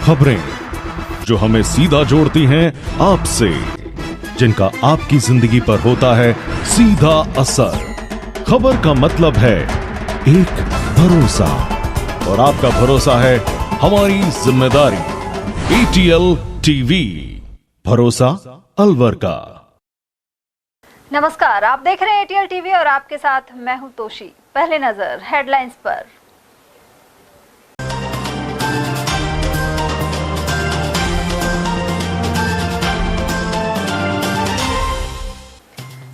खबरें जो हमें सीधा जोड़ती हैं आपसे, जिनका आपकी जिंदगी पर होता है सीधा असर। खबर का मतलब है एक भरोसा, और आपका भरोसा है हमारी जिम्मेदारी। ATL टीवी, भरोसा अलवर का। नमस्कार, आप देख रहे हैं ATL टीवी और आपके साथ मैं हूं तोशी। पहले नजर हेडलाइंस पर।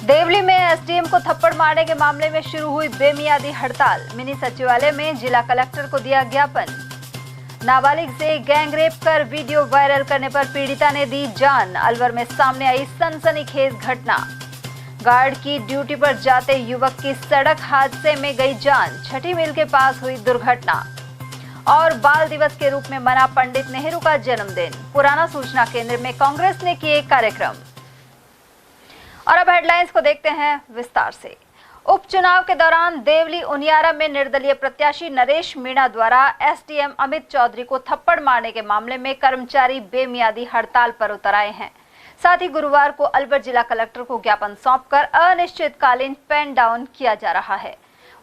देवली में एसडीएम को थप्पड़ मारने के मामले में शुरू हुई बेमियादी हड़ताल। मिनी सचिवालय में जिला कलेक्टर को दिया ज्ञापन। नाबालिग से गैंग रेप कर वीडियो वायरल करने पर पीड़िता ने दी जान। अलवर में सामने आई सनसनीखेज घटना। गार्ड की ड्यूटी पर जाते युवक की सड़क हादसे में गई जान। छठी मिल के पास हुई दुर्घटना। और बाल दिवस के रूप में मना पंडित नेहरू का जन्मदिन। पुराना सूचना केंद्र में कांग्रेस ने किए कार्यक्रम। और अब हेडलाइंस को देखते हैं विस्तार से। उपचुनाव के दौरान देवली उनियारा में निर्दलीय प्रत्याशी नरेश मीणा द्वारा एसडीएम अमित चौधरी को थप्पड़ मारने के मामले में कर्मचारी बेमियादी हड़ताल पर उतर आए हैं। साथ ही गुरुवार को अलवर जिला कलेक्टर को ज्ञापन सौंपकर अनिश्चितकालीन पेन डाउन किया जा रहा है।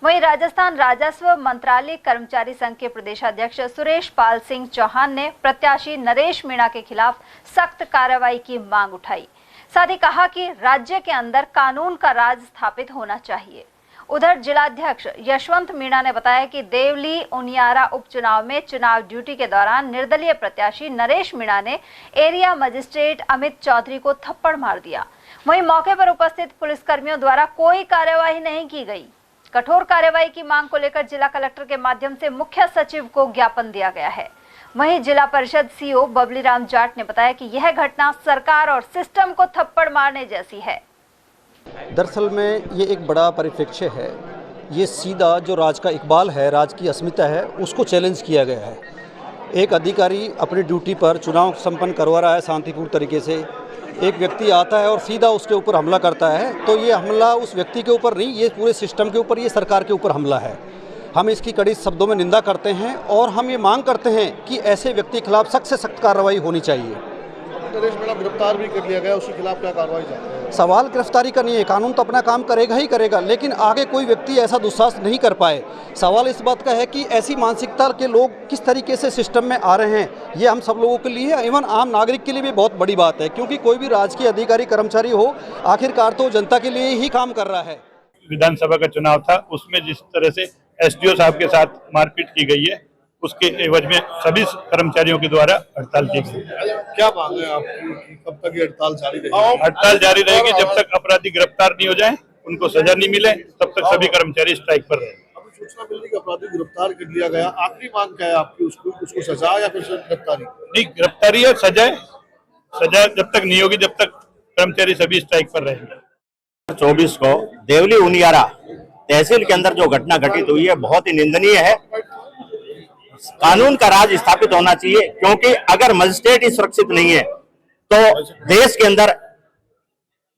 वहीं राजस्थान राजस्व मंत्रालय कर्मचारी संघ के प्रदेशाध्यक्ष सुरेश पाल सिंह चौहान ने प्रत्याशी नरेश मीणा के खिलाफ सख्त कार्रवाई की मांग उठाई। साथ ही कहा कि राज्य के अंदर कानून का राज स्थापित होना चाहिए। उधर जिलाध्यक्ष यशवंत मीणा ने बताया कि देवली उनियारा उपचुनाव में चुनाव ड्यूटी के दौरान निर्दलीय प्रत्याशी नरेश मीणा ने एरिया मजिस्ट्रेट अमित चौधरी को थप्पड़ मार दिया। वहीं मौके पर उपस्थित पुलिसकर्मियों द्वारा कोई कार्यवाही नहीं की गई। कठोर कार्यवाही की मांग को लेकर जिला कलेक्टर के माध्यम से मुख्य सचिव को ज्ञापन दिया गया है। वहीं जिला परिषद सीओ बबली राम जाट ने बताया कि यह घटना सरकार और सिस्टम को थप्पड़ मारने जैसी है। दरअसल में ये एक बड़ा परिप्रेक्ष्य है। ये सीधा जो राज का इकबाल है, राज की अस्मिता है, उसको चैलेंज किया गया है। एक अधिकारी अपनी ड्यूटी पर चुनाव संपन्न करवा रहा है शांतिपूर्ण तरीके से। एक व्यक्ति आता है और सीधा उसके ऊपर हमला करता है, तो ये हमला उस व्यक्ति के ऊपर नहीं, ये पूरे सिस्टम के ऊपर, ये सरकार के ऊपर हमला है। हम इसकी कड़ी शब्दों में निंदा करते हैं और हम ये मांग करते हैं कि ऐसे व्यक्ति के खिलाफ सख्त से सख्त कार्रवाई होनी चाहिए। नरेश मीणा गिरफ्तार भी कर लिया गया, उसके खिलाफ क्या कार्रवाई चाहते हैं? सवाल गिरफ्तारी का नहीं है, कानून तो अपना काम करेगा ही करेगा, लेकिन आगे कोई व्यक्ति ऐसा दुस्साहस नहीं कर पाए। सवाल इस बात का है कि ऐसी मानसिकता के लोग किस तरीके से सिस्टम में आ रहे हैं। ये हम सब लोगों के लिए, एवं आम नागरिक के लिए भी बहुत बड़ी बात है, क्योंकि कोई भी राजकीय अधिकारी कर्मचारी हो, आखिरकार तो जनता के लिए ही काम कर रहा है। विधानसभा का चुनाव था, उसमें जिस तरह से एसडीओ साहब के साथ मारपीट की गई है, उसके एवज में सभी कर्मचारियों के द्वारा हड़ताल की गई। क्या मांग है आपकी कि कब तक ये हड़ताल जारी रहेगी? हड़ताल जारी रहेगी जब तक अपराधी गिरफ्तार नहीं हो जाए, उनको सजा नहीं मिले, तब तक सभी कर्मचारी स्ट्राइक पर रहेंगे। अभी सूचना मिली कि अपराधी गिरफ्तार कर लिया गया, आखिरी मांग क्या है आपकी? उसको सजा या फिर गिरफ्तारी? नहीं, गिरफ्तारी है, सजा जब तक नहीं होगी तब तक कर्मचारी सभी स्ट्राइक पर रहेंगे। 24 को देवली उनियारा तहसील के अंदर जो घटना घटित हुई है बहुत ही निंदनीय है। कानून का राज स्थापित होना चाहिए, क्योंकि अगर मजिस्ट्रेट ही सुरक्षित नहीं है तो देश के अंदर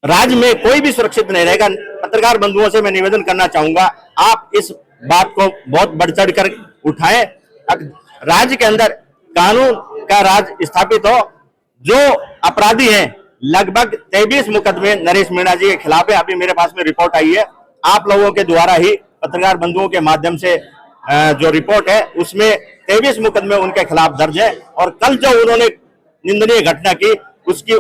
राज्य में कोई भी सुरक्षित नहीं रहेगा। पत्रकार बंधुओं से मैं निवेदन करना चाहूंगा, आप इस बात को बहुत बढ़ चढ़ कर उठाएं। राज्य के अंदर कानून का राज स्थापित हो। जो अपराधी हैं, लगभग 23 मुकदमे नरेश मीणा जी के खिलाफ है। अभी मेरे पास में रिपोर्ट आई है, आप लोगों के द्वारा ही पत्रकार बंधुओं के माध्यम से जो रिपोर्ट है उसमें 23 मुकदमे उनके खिलाफ दर्ज है। और कल जो उन्होंने निंदनीय घटना की, उसकी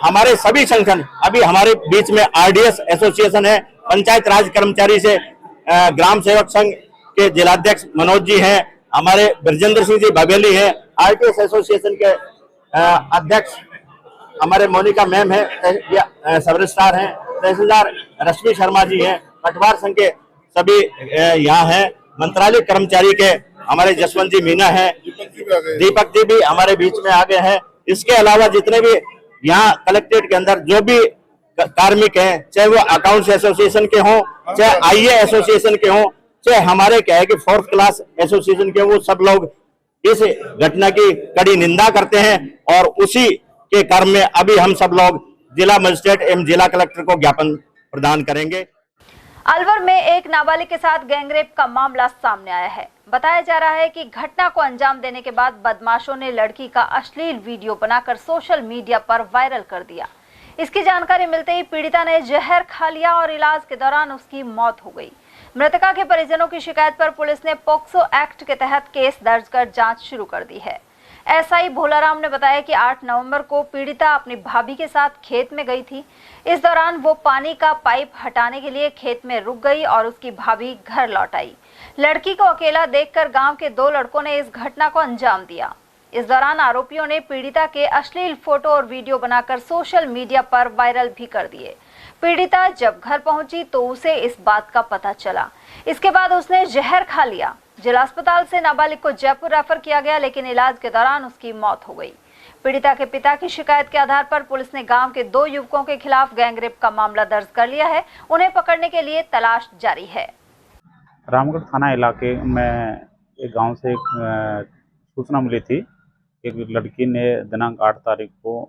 हमारे सभी संगठन, अभी हमारे बीच में आरडीएस एसोसिएशन है, पंचायत राज कर्मचारी से ग्राम सेवक संघ के जिलाध्यक्ष मनोज जी हैं, हमारे ब्रजेंद्र सिंह जी बघेली हैं, आरटीएस एसोसिएशन के अध्यक्ष हमारे मोनिका मैम है, सब रजिस्ट्रार हैं, तहसीलदार रश्मि शर्मा जी हैं, पटवार संघ के सभी यहाँ हैं, मंत्रालय कर्मचारी के हमारे जसवंत जी मीना हैं, दीपक जी भी हमारे बीच में आ गए हैं। इसके अलावा जितने भी यहाँ कलेक्ट्रेट के अंदर जो भी कार्मिक हैं, चाहे वो अकाउंट्स एसोसिएशन के हों, चाहे आईए एसोसिएशन के हों, चाहे हमारे क्या है कि 4th क्लास एसोसिएशन के, वो सब लोग इस घटना की कड़ी निंदा करते हैं। और उसी के क्रम में अभी हम सब लोग जिला मजिस्ट्रेट एवं जिला कलेक्टर को ज्ञापन प्रदान करेंगे। अलवर में एक नाबालिग के साथ गैंगरेप का मामला सामने आया है। बताया जा रहा है कि घटना को अंजाम देने के बाद बदमाशों ने लड़की का अश्लील वीडियो बनाकर सोशल मीडिया पर वायरल कर दिया। इसकी जानकारी मिलते ही पीड़िता ने जहर खा लिया और इलाज के दौरान उसकी मौत हो गई। मृतका के परिजनों की शिकायत पर पुलिस ने पोक्सो एक्ट के तहत केस दर्ज कर जांच शुरू कर दी है। एसआई भोलाराम ने बताया कि 8 नवंबर को पीड़िता अपनी भाभी के साथ खेत में गई थी। इस दौरान वो पानी का पाइप हटाने के लिए खेत में रुक गई और उसकी भाभी घर लौट आई। लड़की को अकेला देखकर गांव के 2 लड़कों ने इस घटना को अंजाम दिया। इस दौरान आरोपियों ने पीड़िता के अश्लील फोटो और वीडियो बनाकर सोशल मीडिया पर वायरल भी कर दिए। पीड़िता जब घर पहुंची तो उसे इस बात का पता चला। इसके बाद उसने जहर खा लिया। जिला अस्पताल से नाबालिग को जयपुर रेफर किया गया, लेकिन इलाज के दौरान उसकी मौत हो गई। पीड़िता के पिता की शिकायत के आधार पर पुलिस ने गांव के 2 युवकों के खिलाफ गैंगरेप का मामला दर्ज कर लिया है। उन्हें पकड़ने के लिए तलाश जारी है। रामगढ़ थाना इलाके में एक गांव से एक सूचना मिली थी। एक लड़की ने दिनांक 8 तारीख को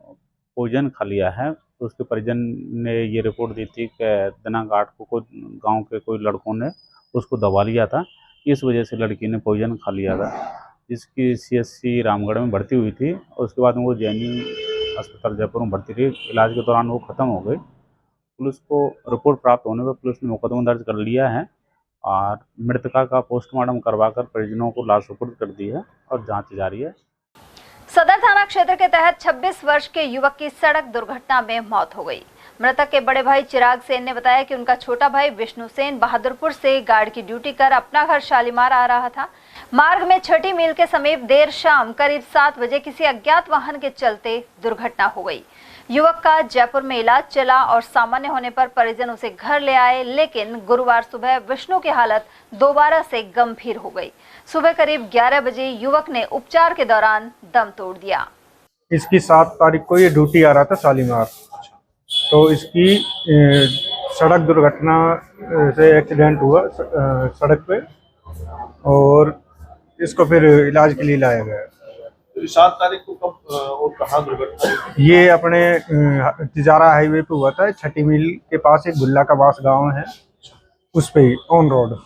भोजन खा लिया है। तो उसके परिजन ने ये रिपोर्ट दी थी कि दिनांक 8 को गांव के कोई लड़कों ने उसको दबा लिया था। इस वजह से लड़की ने भोजन खा लिया था, जिसकी सीएससी रामगढ़ में भर्ती हुई थी और उसके बाद वो जेएनयू अस्पताल जयपुर में भर्ती रही। इलाज के दौरान वो ख़त्म हो गई। पुलिस को रिपोर्ट प्राप्त होने पर पुलिस ने मुकदमा दर्ज कर लिया है और मृतका का पोस्टमार्टम करवाकर परिजनों को लाश सुपुर्द कर दी है और जाँच जारी है। सदर थाना क्षेत्र के तहत 26 वर्ष के युवक की सड़क दुर्घटना में मौत हो गई। मृतक के बड़े भाई चिराग सेन ने बताया कि उनका छोटा भाई विष्णु सेन बहादुरपुर से गार्ड की ड्यूटी कर अपना घर शालीमार आ रहा था। मार्ग में छठी मील के समीप देर शाम करीब 7 बजे किसी अज्ञात वाहन के चलते दुर्घटना हो गई। युवक का जयपुर में इलाज चला और सामान्य होने पर परिजन उसे घर ले आए, लेकिन गुरुवार सुबह विष्णु की हालत दोबारा से गंभीर हो गई। सुबह करीब 11 बजे युवक ने उपचार के दौरान दम तोड़ दिया। इसकी 7 तारीख को ये ड्यूटी आ रहा था शालीमार, तो इसकी सड़क दुर्घटना से एक्सीडेंट हुआ सड़क पे और इसको फिर इलाज के लिए लाया गया। 7 तारीख को कब और कहाँ दुर्घटना? ये अपने तिजारा हाईवे पे हुआ था। छठी मील के पास एक गुल्ला का बास गांव है, उस पे ऑन रोड।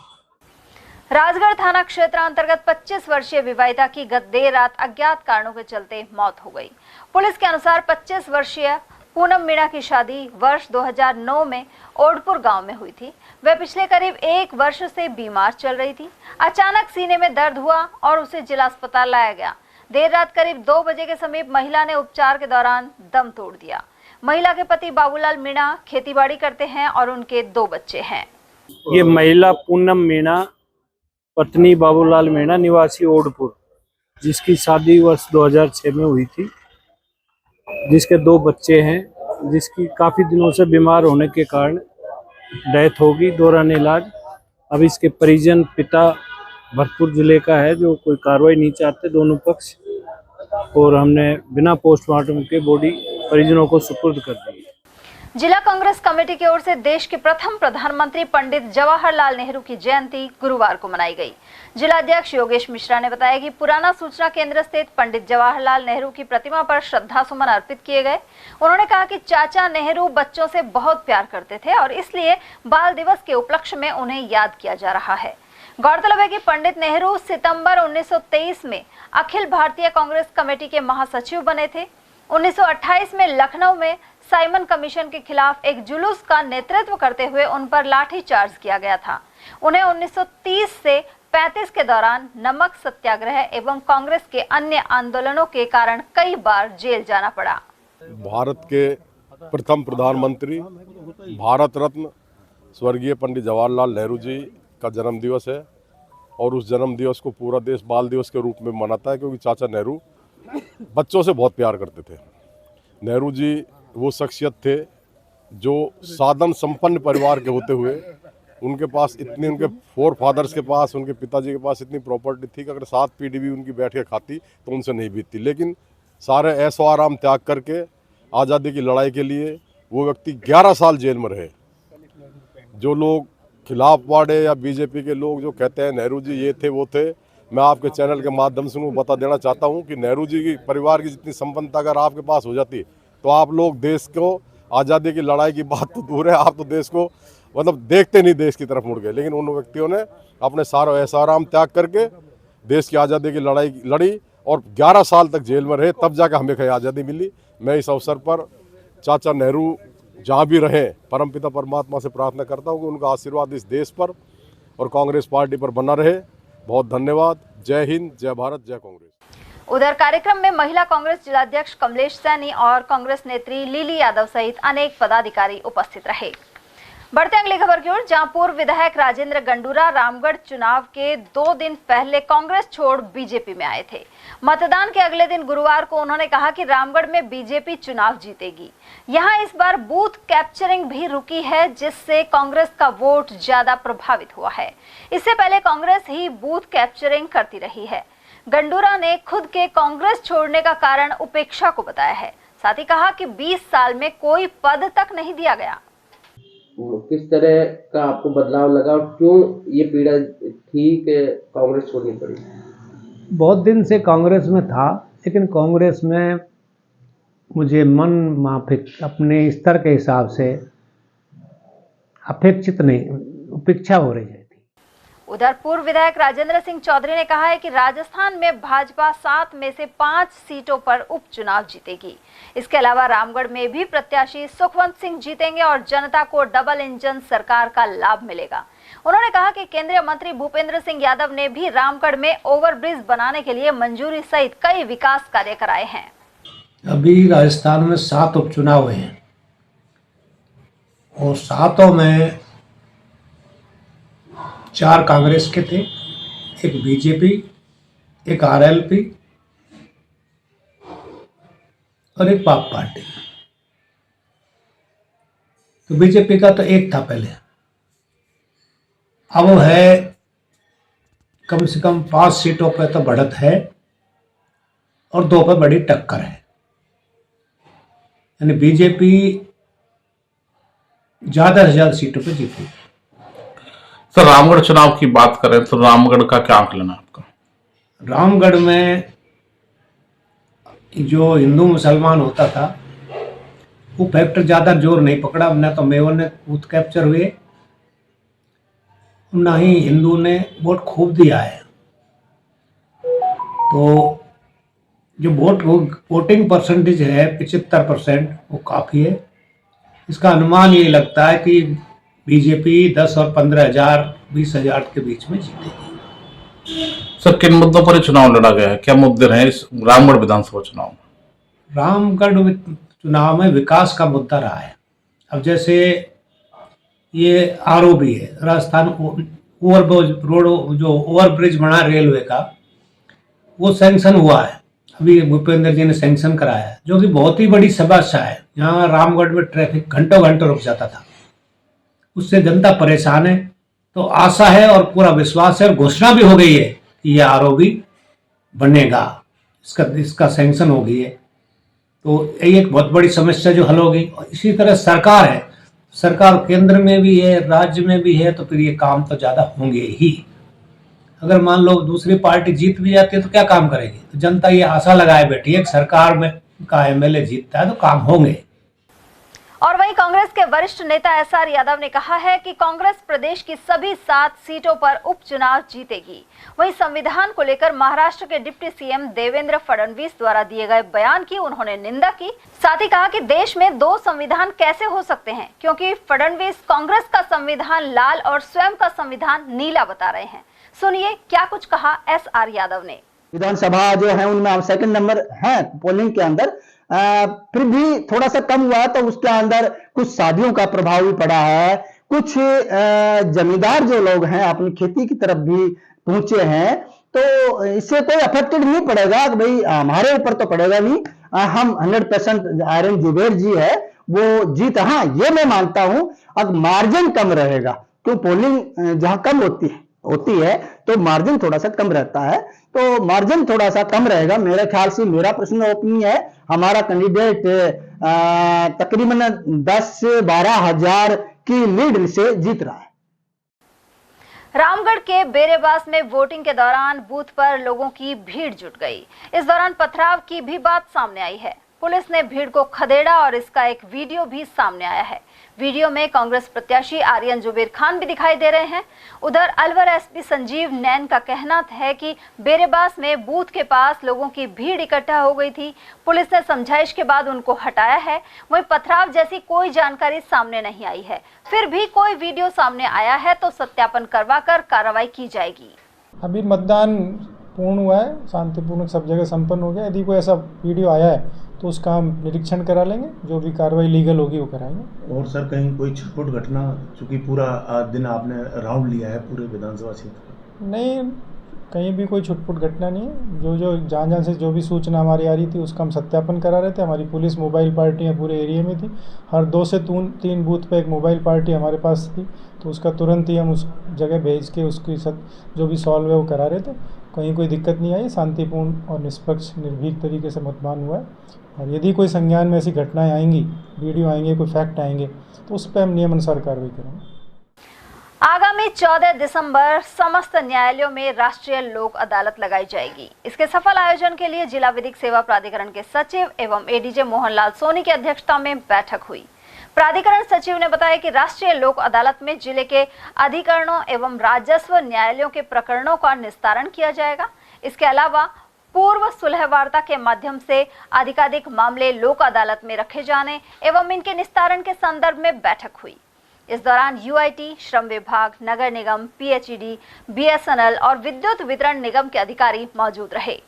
राजगढ़ थाना क्षेत्र अंतर्गत 25 वर्षीय विवाहिता की गत देर रात अज्ञात कारणों के चलते मौत हो गई। पुलिस के अनुसार 25 वर्षीय पूनम मीणा की शादी वर्ष 2009 में ओडपुर गांव में हुई थी। वह पिछले करीब 1 वर्ष से बीमार चल रही थी। अचानक सीने में दर्द हुआ और उसे जिला अस्पताल लाया गया। देर रात करीब 2 बजे के समीप महिला ने उपचार के दौरान दम तोड़ दिया। महिला के पति बाबूलाल मीणा खेतीबाड़ी करते हैं और उनके 2 बच्चे हैं। ये महिला पूनम मीणा पत्नी बाबूलाल मीणा निवासी ओडपुर, जिसकी शादी वर्ष 2006 में हुई थी, जिसके 2 बच्चे हैं, जिसकी काफ़ी दिनों से बीमार होने के कारण डेथ होगी दौरान इलाज। अब इसके परिजन पिता भरतपुर जिले का है, जो कोई कार्रवाई नहीं चाहते दोनों पक्ष, और हमने बिना पोस्टमार्टम के बॉडी परिजनों को सुपुर्द कर दी। जिला कांग्रेस कमेटी की ओर से देश के प्रथम प्रधानमंत्री पंडित जवाहरलाल नेहरू की जयंती गुरुवार को मनाई गई। जिला अध्यक्ष योगेश मिश्रा ने बताया कि पुराना सूचना केंद्र स्थित पंडित जवाहरलाल नेहरू की प्रतिमा पर श्रद्धा सुमन अर्पित किए गए। उन्होंने कहा कि चाचा नेहरू बच्चों से बहुत प्यार करते थे और इसलिए बाल दिवस के उपलक्ष्य में उन्हें याद किया जा रहा है। गौरतलब है कि पंडित नेहरू सितंबर 1923 में अखिल भारतीय कांग्रेस कमेटी के महासचिव बने थे। 1928 में लखनऊ में साइमन कमीशन के खिलाफ एक जुलूस का नेतृत्व करते हुए उन पर लाठीचार्ज किया गया था। उन्हें 1930 से 35 के दौरान नमक सत्याग्रह एवं कांग्रेस के अन्य आंदोलनों के कारण कई बार जेल जाना पड़ा। भारत के प्रथम प्रधानमंत्री भारत रत्न स्वर्गीय पंडित जवाहरलाल नेहरू जी का जन्म दिवस है और उस जन्म दिवस को पूरा देश बाल दिवस के रूप में मनाता है, क्योंकि चाचा नेहरू बच्चों से बहुत प्यार करते थे। नेहरू जी वो शख्सियत थे जो साधन संपन्न परिवार के होते हुए उनके पास इतनी, उनके 4 फादर्स के पास, उनके पिताजी के पास इतनी प्रॉपर्टी थी कि अगर 7 पीढ़ी भी उनकी बैठ के खाती तो उनसे नहीं बीतती। लेकिन सारे ऐशो आराम त्याग करके आज़ादी की लड़ाई के लिए वो व्यक्ति 11 साल जेल में रहे। जो लोग खिलाफ वाड़े या बीजेपी के लोग जो कहते हैं नेहरू जी ये थे वो थे, मैं आपके चैनल के माध्यम से उनको बता देना चाहता हूँ कि नेहरू जी की परिवार की जितनी संपन्नता अगर आपके पास हो जाती तो आप लोग देश को आज़ादी की लड़ाई की बात तो दूर है, आप तो देश को मतलब देखते नहीं देश की तरफ मुड़ गए। लेकिन उन व्यक्तियों ने अपने सारा ऐसा आराम त्याग करके देश की आज़ादी की लड़ाई लड़ी और 11 साल तक जेल में रहे, तब जाकर हमें कहीं आज़ादी मिली। मैं इस अवसर पर चाचा नेहरू जहाँ भी रहे परमपिता परमात्मा से प्रार्थना करता हूँ कि उनका आशीर्वाद इस देश पर और कांग्रेस पार्टी पर बना रहे। बहुत धन्यवाद। जय हिंद, जय भारत, जय कांग्रेस। उधर कार्यक्रम में महिला कांग्रेस जिलाध्यक्ष कमलेश सैनी और कांग्रेस नेत्री लिली यादव सहित अनेक पदाधिकारी उपस्थित रहे। बढ़ते अगली खबर की ओर, जहां पूर्व विधायक राजेंद्र गंडूरा रामगढ़ चुनाव के 2 दिन पहले कांग्रेस छोड़ बीजेपी में आए थे। मतदान के अगले दिन गुरुवार को उन्होंने कहा कि रामगढ़ में बीजेपी चुनाव जीतेगी। यहां इस बार बूथ कैप्चरिंग भी रुकी है, जिससे कांग्रेस का वोट ज्यादा प्रभावित हुआ है। इससे पहले कांग्रेस ही बूथ कैप्चरिंग करती रही है। गंडूरा ने खुद के कांग्रेस छोड़ने का कारण उपेक्षा को बताया है। साथ ही कहा कि 20 साल में कोई पद तक नहीं दिया गया। किस तरह का आपको बदलाव लगा और क्यों ये पीड़ा थी कि कांग्रेस छोड़नी पड़ी? बहुत दिन से कांग्रेस में था, लेकिन कांग्रेस में मुझे मन माफिक अपने स्तर के हिसाब से अपेक्षित नहीं, उपेक्षा हो रही है। उधर पूर्व विधायक राजेंद्र सिंह चौधरी ने कहा है कि राजस्थान में भाजपा 7 में से 5 सीटों पर उपचुनाव जीतेगी। इसके अलावा रामगढ़ में भी प्रत्याशी सुखवंत सिंह जीतेंगे और जनता को डबल इंजन सरकार का लाभ मिलेगा। उन्होंने कहा कि केंद्रीय मंत्री भूपेंद्र सिंह यादव ने भी रामगढ़ में ओवरब्रिज बनाने के लिए मंजूरी सहित कई विकास कार्य कराए हैं। अभी राजस्थान में 7 उपचुनाव हुए हैं और 7 में 4 कांग्रेस के थे, एक बीजेपी, एक आरएलपी और एक पाप पार्टी। तो बीजेपी का तो एक था पहले, अब वो है कम से कम 5 सीटों पर तो बढ़त है और 2 पर बड़ी टक्कर है। यानी बीजेपी ज्यादा से ज्यादा सीटों पर जीती। सर, रामगढ़ चुनाव की बात करें तो रामगढ़ का क्या आकलन है आपका? रामगढ़ में जो हिंदू मुसलमान होता था वो फैक्टर ज़्यादा जोर नहीं पकड़ा। न तो मेवर ने बूथ कैप्चर हुए, न ही हिंदू ने वोट खूब दिया है। तो जो वोटिंग परसेंटेज है 75%, वो काफ़ी है। इसका अनुमान ये लगता है कि बीजेपी 10 और 15,000 20,000 के बीच में जीतेगी। सर, किन मुद्दों पर चुनाव लड़ा गया है? क्या मुद्दे रहे इस रामगढ़ विधानसभा चुनाव में? रामगढ़ चुनाव में विकास का मुद्दा रहा है। अब जैसे ये आरओबी है, राजस्थान रोड जो ओवरब्रिज बना रेलवे का, वो सैंक्शन हुआ है। अभी भूपेंद्र जी ने सैंक्शन कराया है, जो कि बहुत ही बड़ी समस्या है। यहाँ रामगढ़ में ट्रैफिक घंटों घंटों रुक जाता था, उससे जनता परेशान है। तो आशा है और पूरा विश्वास है और घोषणा भी हो गई है कि यह आरओबी बनेगा, इसका सैंक्शन हो गई है। तो यही एक बहुत बड़ी समस्या जो हल होगी। और इसी तरह सरकार है, सरकार केंद्र में भी है, राज्य में भी है, तो फिर ये काम तो ज़्यादा होंगे ही। अगर मान लो दूसरी पार्टी जीत भी जाती है तो क्या काम करेगी? तो जनता ये आशा लगाए बैठी है कि सरकार में का एमएलए जीतता है तो काम होंगे। और वहीं कांग्रेस के वरिष्ठ नेता एसआर यादव ने कहा है कि कांग्रेस प्रदेश की सभी 7 सीटों पर उपचुनाव जीतेगी। वहीं संविधान को लेकर महाराष्ट्र के डिप्टी सीएम देवेंद्र फडणवीस द्वारा दिए गए बयान की उन्होंने निंदा की। साथ ही कहा कि देश में 2 संविधान कैसे हो सकते हैं, क्योंकि फडणवीस कांग्रेस का संविधान लाल और स्वयं का संविधान नीला बता रहे हैं। सुनिए क्या कुछ कहा एसआर यादव ने। विधानसभा जो है उनमें सेकंड नंबर है पोलिंग के अंदर, फिर भी थोड़ा सा कम हुआ है। तो उसके अंदर कुछ शादियों का प्रभाव भी पड़ा है। कुछ जमींदार जो लोग हैं अपनी खेती की तरफ भी पहुंचे हैं, तो इससे कोई अफेक्टेड नहीं पड़ेगा कि भाई हमारे ऊपर तो पड़ेगा नहीं। हम 100% आर्यन जुबेर जी है वो जीत। हाँ, ये मैं मानता हूं अब मार्जिन कम रहेगा, क्यों पोलिंग जहां कम होती है तो मार्जिन थोड़ा सा कम रहता है। तो मार्जिन थोड़ा सा कम रहेगा मेरे ख्याल से। मेरा पर्सनल ओपिनियन है, हमारा कैंडिडेट तकरीबन 10 से 12 हजार की लीड से जीत रहा है। रामगढ़ के बेरेबास में वोटिंग के दौरान बूथ पर लोगों की भीड़ जुट गई। इस दौरान पथराव की भी बात सामने आई है। पुलिस ने भीड़ को खदेड़ा और इसका एक वीडियो भी सामने आया है। वीडियो में कांग्रेस प्रत्याशी आर्यन जुबेर खान भी दिखाई दे रहे हैं। उधर अलवर एसपी संजीव नैन का कहना है कि बेरेबास में बूथ के पास लोगों की भीड़ इकट्ठा हो गई थी। पुलिस ने समझाइश के बाद उनको हटाया है। वहीं पथराव जैसी कोई जानकारी सामने नहीं आई है। फिर भी कोई वीडियो सामने आया है तो सत्यापन करवाकर कार्रवाई की जाएगी। अभी मतदान पूर्ण हुआ है, शांतिपूर्ण सब जगह संपन्न हो गया। यदि कोई ऐसा वीडियो आया है तो उसका हम निरीक्षण करा लेंगे, जो भी कार्रवाई लीगल होगी वो कराएंगे। और सर कहीं कोई छुटपुट घटना, चूँकि पूरा दिन आपने राउंड लिया है पूरे विधानसभा क्षेत्र? नहीं, कहीं भी कोई छुटपुट घटना नहीं है। जो जहाँ से जो भी सूचना हमारी आ रही थी उसका हम सत्यापन करा रहे थे। हमारी पुलिस मोबाइल पार्टियाँ पूरे एरिया में थी। हर 2 से 3 बूथ पे एक मोबाइल पार्टी हमारे पास थी, तो उसका तुरंत ही हम उस जगह भेज के उसकी जो भी सॉल्व है वो करा रहे थे। कहीं कोई दिक्कत नहीं आई। शांतिपूर्ण और निष्पक्ष निर्भीक तरीके से मतदान हुआ है। और यदि कोई संज्ञान में ऐसी घटनाएं आएंगी, वीडियो आएंगे, कोई फैक्ट आएंगे, तो उस पर हम नियमानुसार कार्रवाई करेंगे। आगामी 14 दिसंबर समस्त न्यायालयों में राष्ट्रीय लोक अदालत लगाई जाएगी। इसके सफल आयोजन के लिए जिला विधिक सेवा प्राधिकरण के सचिव एवं एडीजे मोहनलाल सोनी की अध्यक्षता में बैठक हुई। प्राधिकरण सचिव ने बताया कि राष्ट्रीय लोक अदालत में जिले के अधिकरणों एवं राजस्व न्यायालयों के प्रकरणों का निस्तारण किया जाएगा। इसके अलावा पूर्व सुलह वार्ता के माध्यम से अधिकाधिक मामले लोक अदालत में रखे जाने एवं इनके निस्तारण के संदर्भ में बैठक हुई। इस दौरान यूआईटी, श्रम विभाग, नगर निगम, पीएचईडी, बीएसएनएल और विद्युत वितरण निगम के अधिकारी मौजूद रहे।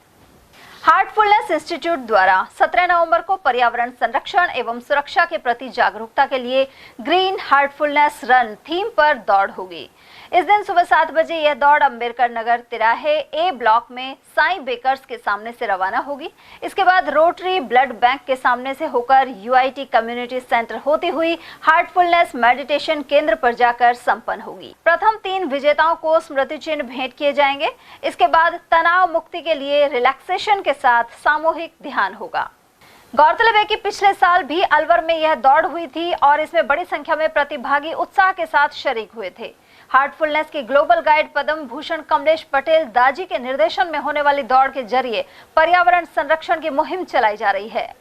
हार्टफुलनेस इंस्टीट्यूट द्वारा 17 नवंबर को पर्यावरण संरक्षण एवं सुरक्षा के प्रति जागरूकता के लिए ग्रीन हार्टफुलनेस रन थीम पर दौड़ होगी। इस दिन सुबह 7 बजे यह दौड़ अंबेडकर नगर तिराहे ए ब्लॉक में साईं बेकर्स के सामने से रवाना होगी। इसके बाद रोटरी ब्लड बैंक के सामने से होकर यूआईटी कम्युनिटी सेंटर होती हुई हार्टफुलनेस मेडिटेशन केंद्र पर जाकर संपन्न होगी। प्रथम 3 विजेताओं को स्मृति चिन्ह भेंट किए जाएंगे। इसके बाद तनाव मुक्ति के लिए रिलैक्सेशन के साथ सामूहिक ध्यान होगा। गौरतलब है कि पिछले साल भी अलवर में यह दौड़ हुई थी और इसमें बड़ी संख्या में प्रतिभागी उत्साह के साथ शरीक हुए थे। हार्टफुलनेस के ग्लोबल गाइड पद्म भूषण कमलेश पटेल दाजी के निर्देशन में होने वाली दौड़ के जरिए पर्यावरण संरक्षण की मुहिम चलाई जा रही है।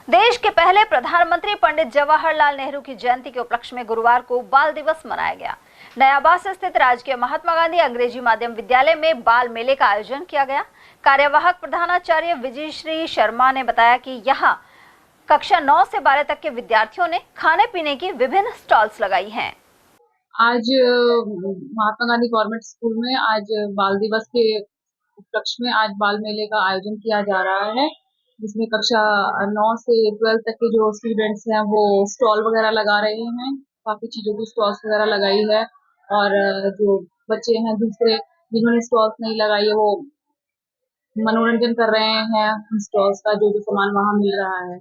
देश के पहले प्रधानमंत्री पंडित जवाहरलाल नेहरू की जयंती के उपलक्ष्य में गुरुवार को बाल दिवस मनाया गया। नयाबास स्थित राजकीय महात्मा गांधी अंग्रेजी माध्यम विद्यालय में बाल मेले का आयोजन किया गया। कार्यवाहक प्रधानाचार्य विजय श्री शर्मा ने बताया कि यहाँ कक्षा 9 से 12 तक के विद्यार्थियों ने खाने पीने की विभिन्न स्टॉल्स लगाई हैं। आज महात्मा गांधी गवर्नमेंट स्कूल में आज बाल दिवस के उपलक्ष्य में आज बाल मेले का आयोजन किया जा रहा है, जिसमें कक्षा 9 से 12 तक के जो स्टूडेंट्स हैं वो स्टॉल वगैरह लगा रहे हैं। काफी चीजों की स्टॉल्स वगैरह लगाई है और जो बच्चे हैं दूसरे जिन्होंने स्टॉल्स नहीं लगाई है वो मनोरंजन कर रहे हैं स्टॉल्स का जो सामान वहाँ मिल रहा है।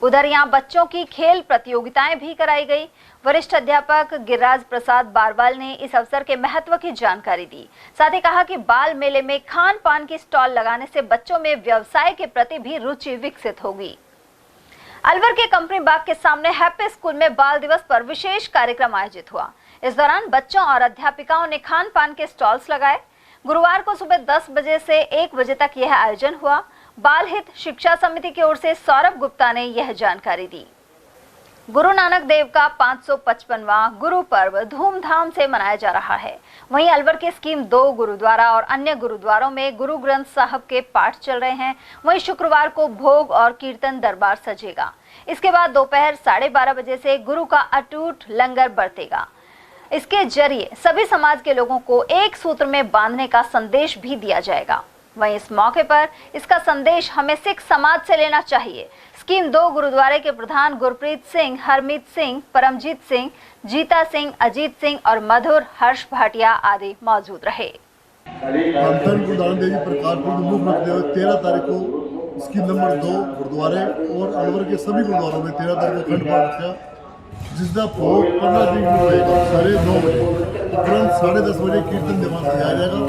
उधर यहाँ बच्चों की खेल प्रतियोगिताएं भी कराई गई। वरिष्ठ अध्यापक गिरिराज प्रसाद बारवाल ने इस अवसर के महत्व की जानकारी दी। साथ ही कहा कि बाल मेले में खान पान की स्टॉल लगाने से बच्चों में व्यवसाय के प्रति भी रुचि विकसित होगी। अलवर के कंपनी बाग के सामने हैप्पी स्कूल में बाल दिवस पर विशेष कार्यक्रम आयोजित हुआ। इस दौरान बच्चों और अध्यापिकाओं ने खान पान के स्टॉल्स लगाए। गुरुवार को सुबह 10 बजे से 1 बजे तक यह आयोजन हुआ। बाल हित शिक्षा समिति की ओर से सौरभ गुप्ता ने यह जानकारी दी। गुरु नानक देव का 555वां गुरु पर्व धूमधाम से मनाया जा रहा है। वहीं अलवर के स्कीम 2 गुरुद्वारा और अन्य गुरुद्वारों में गुरु ग्रंथ साहब के पाठ चल रहे हैं। वहीं शुक्रवार को भोग और कीर्तन दरबार सजेगा। इसके बाद दोपहर 12:30 बजे से गुरु का अटूट लंगर बरतेगा। इसके जरिए सभी समाज के लोगों को एक सूत्र में बांधने का संदेश भी दिया जाएगा। वहीं इस मौके पर इसका संदेश हमें सिख समाज से लेना चाहिए। स्कीम 2 गुरुद्वारे के प्रधान गुरप्रीत सिंह, हरमीत सिंह, परमजीत सिंह, जीता सिंह, अजीत सिंह और मधुर हर्ष भाटिया आदि मौजूद रहे। गुरु नानक देव जी प्रकार को मुख रखते हुए 13 तारीख को स्कीम नंबर 2 गुरुद्वारे और अलवर के सभी गुरुद्वारों में 13 तारीख को अखंड पाठ रखा, जिसका भोग 15 तारीख को रहेगा 9:30 बजे। तुरंत 10:30 बजे कीर्तन दिवस सजाया जाएगा।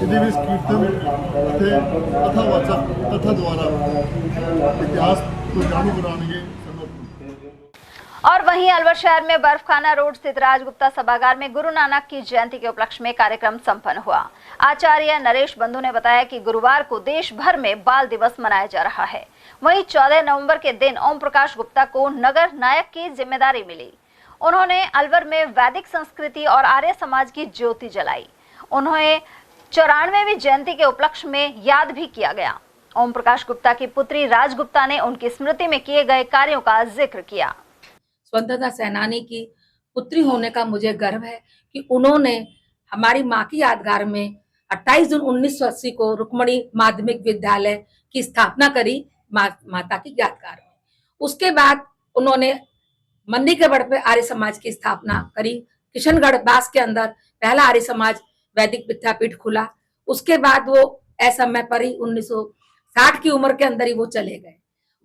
यदि भी इस कीर्तन से कथावाचक कथा द्वारा इतिहास को जानू कराने के। और वहीं अलवर शहर में बर्फखाना रोड स्थित राजगुप्ता सभागार में गुरु नानक की जयंती के उपलक्ष्य में कार्यक्रम संपन्न हुआ। आचार्य नरेश बंधु ने बताया कि गुरुवार को देश भर में बाल दिवस मनाया जा रहा है। वहीं 14 नवंबर के दिन ओम प्रकाश गुप्ता को नगर नायक की जिम्मेदारी मिली। उन्होंने अलवर में वैदिक संस्कृति और आर्य समाज की ज्योति जलाई। उन्हें 94वीं जयंती के उपलक्ष्य में याद भी किया गया। ओम प्रकाश गुप्ता की पुत्री राज गुप्ता ने उनकी स्मृति में किए गए कार्यों का जिक्र किया। स्वतंत्रता सेनानी की पुत्री होने का मुझे गर्व है कि उन्होंने हमारी मां की यादगार में 28 जून 1980 को रुक्मणी माध्यमिक विद्यालय की स्थापना करी माता की यादगार में। उसके बाद उन्होंने मंडी के बड़ पे आर्य समाज की स्थापना करी। किशनगढ़ बास के अंदर पहला आर्य समाज वैदिक विद्यापीठ खुला। उसके बाद वो असमय पर ही 1960 की उम्र के अंदर ही वो चले गए।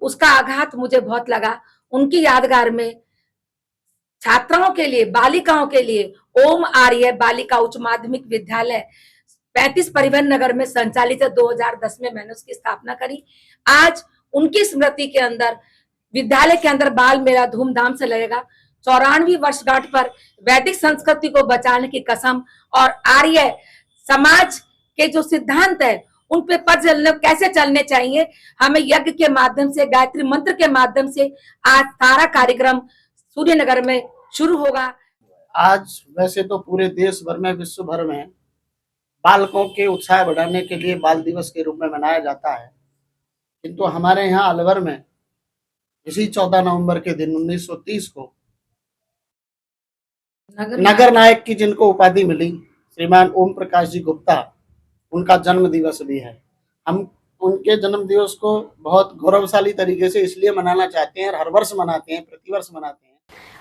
उसका आघात मुझे बहुत लगा। उनकी यादगार में छात्राओं के लिए, बालिकाओं के लिए ओम आर्य बालिका उच्च माध्यमिक विद्यालय 35 परिवहन नगर में संचालित है। 2010 में मैंने उसकी स्थापना करी। आज उनकी स्मृति के अंदर विद्यालय के अंदर बाल मेला धूमधाम से लगेगा। 94वीं वर्षगांठ पर वैदिक संस्कृति को बचाने की कसम और आर्य समाज के जो सिद्धांत है उन पे कैसे चलने चाहिए, हमें यज्ञ के माध्यम से, गायत्री मंत्र के माध्यम से आज सारा कार्यक्रम सूर्यनगर में शुरू होगा। आज वैसे तो पूरे देश भर में, विश्व भर में बालकों के उत्साह बढ़ाने के लिए बाल दिवस के रूप में मनाया जाता है, किंतु हमारे यहाँ अलवर में इसी 14 नवंबर के दिन 1930 को नगर नायक की जिनको उपाधि मिली, श्रीमान ओम प्रकाश जी गुप्ता, उनका जन्म दिवस भी है। हम उनके जन्म दिवस को बहुत गौरवशाली तरीके से इसलिए मनाना चाहते हैं और हर वर्ष मनाते हैं, प्रतिवर्ष मनाते हैं।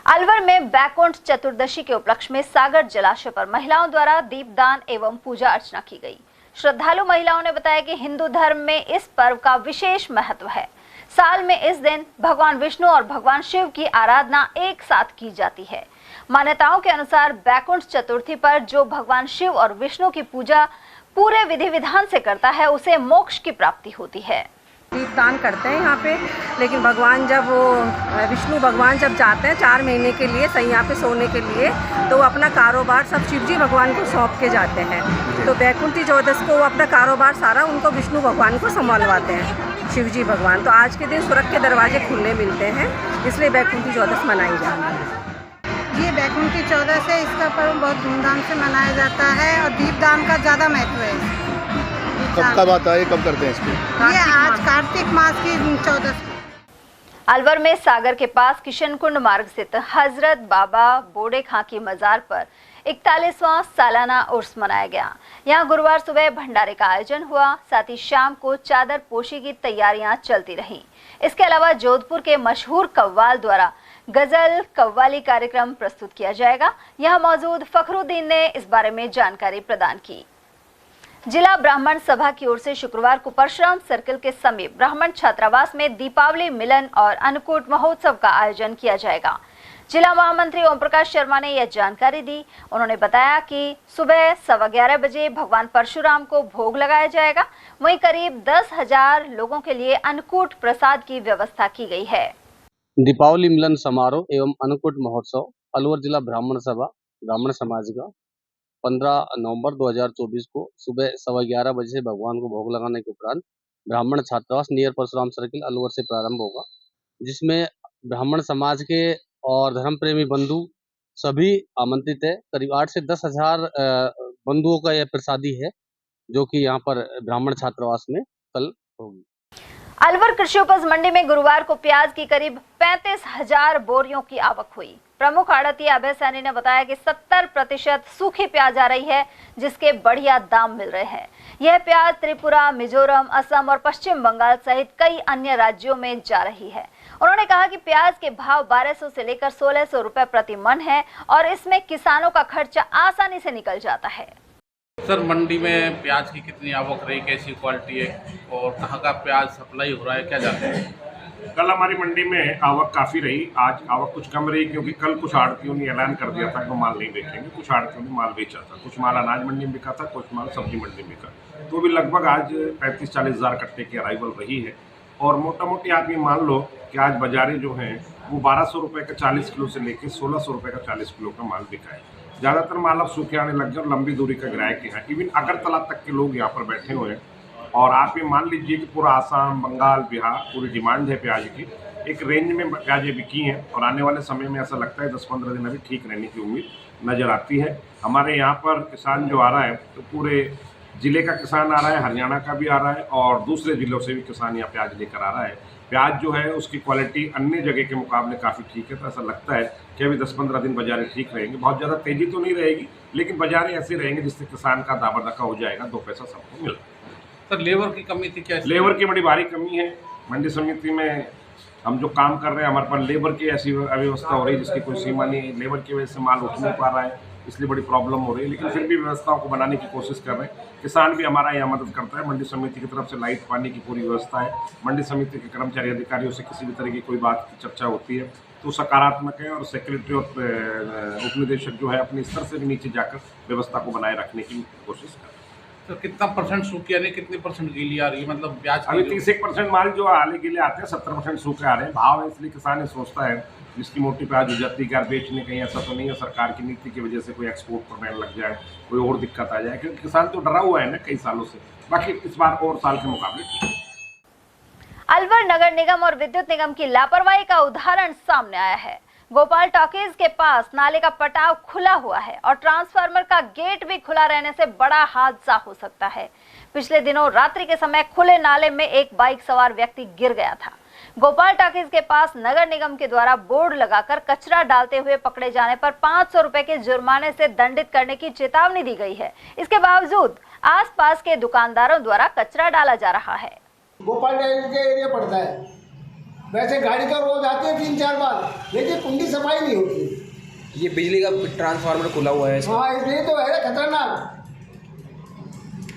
अलवर में बैकुंठ चतुर्दशी के उपलक्ष्य में सागर जलाशय पर महिलाओं द्वारा दीपदान एवं पूजा अर्चना की गई। श्रद्धालु महिलाओं ने बताया कि हिंदू धर्म में इस पर्व का विशेष महत्व है। साल में इस दिन भगवान विष्णु और भगवान शिव की आराधना एक साथ की जाती है। मान्यताओं के अनुसार बैकुंठ चतुर्थी पर जो भगवान शिव और विष्णु की पूजा पूरे विधि विधान से करता है उसे मोक्ष की प्राप्ति होती है। दीपदान करते हैं यहाँ पे, लेकिन भगवान जब विष्णु भगवान जब जाते हैं 4 महीने के लिए सैया पे सोने के लिए, तो वो अपना कारोबार सब शिवजी भगवान को सौंप के जाते हैं। तो बैकुंठी चौदस को वो अपना कारोबार सारा उनको विष्णु भगवान को संभालवाते हैं, शिवजी भगवान। तो आज के दिन स्वर्ग के दरवाजे खुले मिलते हैं, इसलिए बैकुंठी चौदस मनाई जाती है। ये बैकुंठी चौदस है, इसका पर्व बहुत धूमधाम से मनाया जाता है और दीपदान का ज़्यादा महत्व है। कब आता है, कब करते हैं इसको? ये आज कार्तिक मास की चौदस। अलवर में सागर के पास किशनकुंड मार्ग स्थित हजरत बाबा बोडे खां की मजार पर 41वां सालाना उर्स मनाया गया। यहां गुरुवार सुबह भंडारे का आयोजन हुआ, साथ ही शाम को चादर पोशी की तैयारियां चलती रहीं। इसके अलावा जोधपुर के मशहूर कव्वाल द्वारा गजल कव्वाली कार्यक्रम प्रस्तुत किया जाएगा। यहां मौजूद फखरुद्दीन ने इस बारे में जानकारी प्रदान की। जिला ब्राह्मण सभा की ओर से शुक्रवार को परशुराम सर्कल के समीप ब्राह्मण छात्रावास में दीपावली मिलन और अन्नकूट महोत्सव का आयोजन किया जाएगा। जिला महामंत्री ओम प्रकाश शर्मा ने यह जानकारी दी। उन्होंने बताया कि सुबह 11:15 बजे भगवान परशुराम को भोग लगाया जाएगा। वहीं करीब 10,000 लोगों के लिए अन्नकूट प्रसाद की व्यवस्था की गई है। दीपावली मिलन समारोह एवं अन्नकूट महोत्सव अलवर जिला ब्राह्मण सभा ब्राह्मण समाज का 15 नवंबर 2024 को सुबह 11:15 बजे से भगवान को भोग लगाने के उपरांत ब्राह्मण छात्रावास नियर परशुराम सर्किल अलवर से प्रारंभ होगा, जिसमें ब्राह्मण समाज के और धर्म प्रेमी बंधु सभी आमंत्रित है। करीब 8 से 10,000 बंधुओं का यह प्रसादी है, जो कि यहाँ पर ब्राह्मण छात्रावास में कल होगी। अलवर कृषि उपज मंडी में गुरुवार को प्याज की करीब 35,000 बोरियों की आवक हुई। प्रमुख आड़ती अभय सैनी ने बताया कि 70% सूखी प्याज आ रही है, जिसके बढ़िया दाम मिल रहे हैं। यह प्याज त्रिपुरा, मिजोरम, असम और पश्चिम बंगाल सहित कई अन्य राज्यों में जा रही है। उन्होंने कहा कि प्याज के भाव 1200 से लेकर 1600 रुपए प्रति मन है और इसमें किसानों का खर्चा आसानी से निकल जाता है। सर, मंडी में प्याज की कितनी आवक रही, कैसी क्वालिटी है और कहाँ का प्याज सप्लाई हो रहा है, क्या जानते हैं? कल हमारी मंडी में आवक काफ़ी रही। आज आवक कुछ कम रही, क्योंकि कल कुछ आड़तियों ने ऐलान कर दिया था कि वो माल नहीं बेचेंगे। कुछ आड़तियों ने माल बेचा था, कुछ माल अनाज मंडी में बिका था, कुछ माल सब्जी मंडी में बिका। तो भी लगभग आज 35-40 हज़ार कट्टे की अराइवल रही है और मोटा मोटी आप ये मान लो कि आज बाजारे जो हैं वो 1200 रुपये का 40 किलो से लेके 1600 रुपये का 40 किलो का माल बिका है। ज़्यादातर माल अब सूखे आने लग गए और लंबी दूरी का ग्राहक के हैं। इवन अगरतला तक के लोग यहाँ पर बैठे हुए हैं और आप ये मान लीजिए कि पूरा आसाम, बंगाल, बिहार पूरी डिमांड है प्याज की। एक रेंज में प्याजें बिकी हैं और आने वाले समय में ऐसा लगता है 10-15 दिन अभी ठीक रहने की उम्मीद नज़र आती है। हमारे यहाँ पर किसान जो आ रहा है तो पूरे ज़िले का किसान आ रहा है, हरियाणा का भी आ रहा है और दूसरे ज़िलों से भी किसान यहाँ प्याज लेकर आ रहा है। प्याज जो है उसकी क्वालिटी अन्य जगह के मुकाबले काफ़ी ठीक है, तो ऐसा लगता है कि अभी 10-15 दिन बाजारें ठीक रहेंगे। बहुत ज़्यादा तेज़ी तो नहीं रहेगी, लेकिन बाजारें ऐसे रहेंगे जिससे किसान का दावा दका हो जाएगा, 2 पैसा सबको मिलेगा। सर लेबर की कमी थी क्या? लेबर की बड़ी भारी कमी है। मंडी समिति में हम जो काम कर रहे हैं, हमारे पास लेबर की ऐसी अव्यवस्था हो रही है जिसकी कोई सीमा नहीं है। लेबर की वजह से माल उठ नहीं पा रहा है, इसलिए बड़ी प्रॉब्लम हो रही है, लेकिन फिर भी व्यवस्थाओं को बनाने की कोशिश कर रहे हैं। किसान भी हमारा यहाँ मदद करता है। मंडी समिति की तरफ से लाइट पानी की पूरी व्यवस्था है। मंडी समिति के कर्मचारी अधिकारियों से किसी भी तरह की कोई बात की चर्चा होती है तो सकारात्मक है और सेक्रेटरी और उपनिदेशक जो है अपने स्तर से भी नीचे जाकर व्यवस्था को बनाए रखने की कोशिश कर रहे हैं। तो कितना परसेंट सूखी आ रही है, कितनी परसेंट गीली आ रही है? मतलब प्याज अभी 30% माल जो आले के लिए आते हैं, 70% सूखे आ रहे हैं। भाव है इसलिए किसान ये सोचता है जिसकी मोटी प्याज हो जाती है कि यार बेचने कहीं ऐसा तो नहीं है सरकार की नीति की वजह से कोई एक्सपोर्ट पर बैन लग जाए, कोई और दिक्कत आ जाए, क्योंकि किसान तो डरा हुआ है ना कई सालों से। बाकी इस बार और साल के मुकाबले ठीक है। अलवर नगर निगम और विद्युत निगम की लापरवाही का उदाहरण सामने आया है। गोपाल टॉकीज के पास नाले का पटाव खुला हुआ है और ट्रांसफार्मर का गेट भी खुला रहने से बड़ा हादसा हो सकता है। पिछले दिनों रात्रि के समय खुले नाले में एक बाइक सवार व्यक्ति गिर गया था। गोपाल टॉकीज के पास नगर निगम के द्वारा बोर्ड लगाकर कचरा डालते हुए पकड़े जाने पर 500 रुपए के जुर्माने से दंडित करने की चेतावनी दी गई है। इसके बावजूद आसपास के दुकानदारों द्वारा कचरा डाला जा रहा है। गोपाल टॉकीज का एरिया पड़ता है, वैसे गाड़ी तो रोज आती है 3-4 बार, लेकिन कुंडी सफाई नहीं होती। ये बिजली का ट्रांसफार्मर खुला हुआ है। हाँ, इसलिए तो है खतरनाक,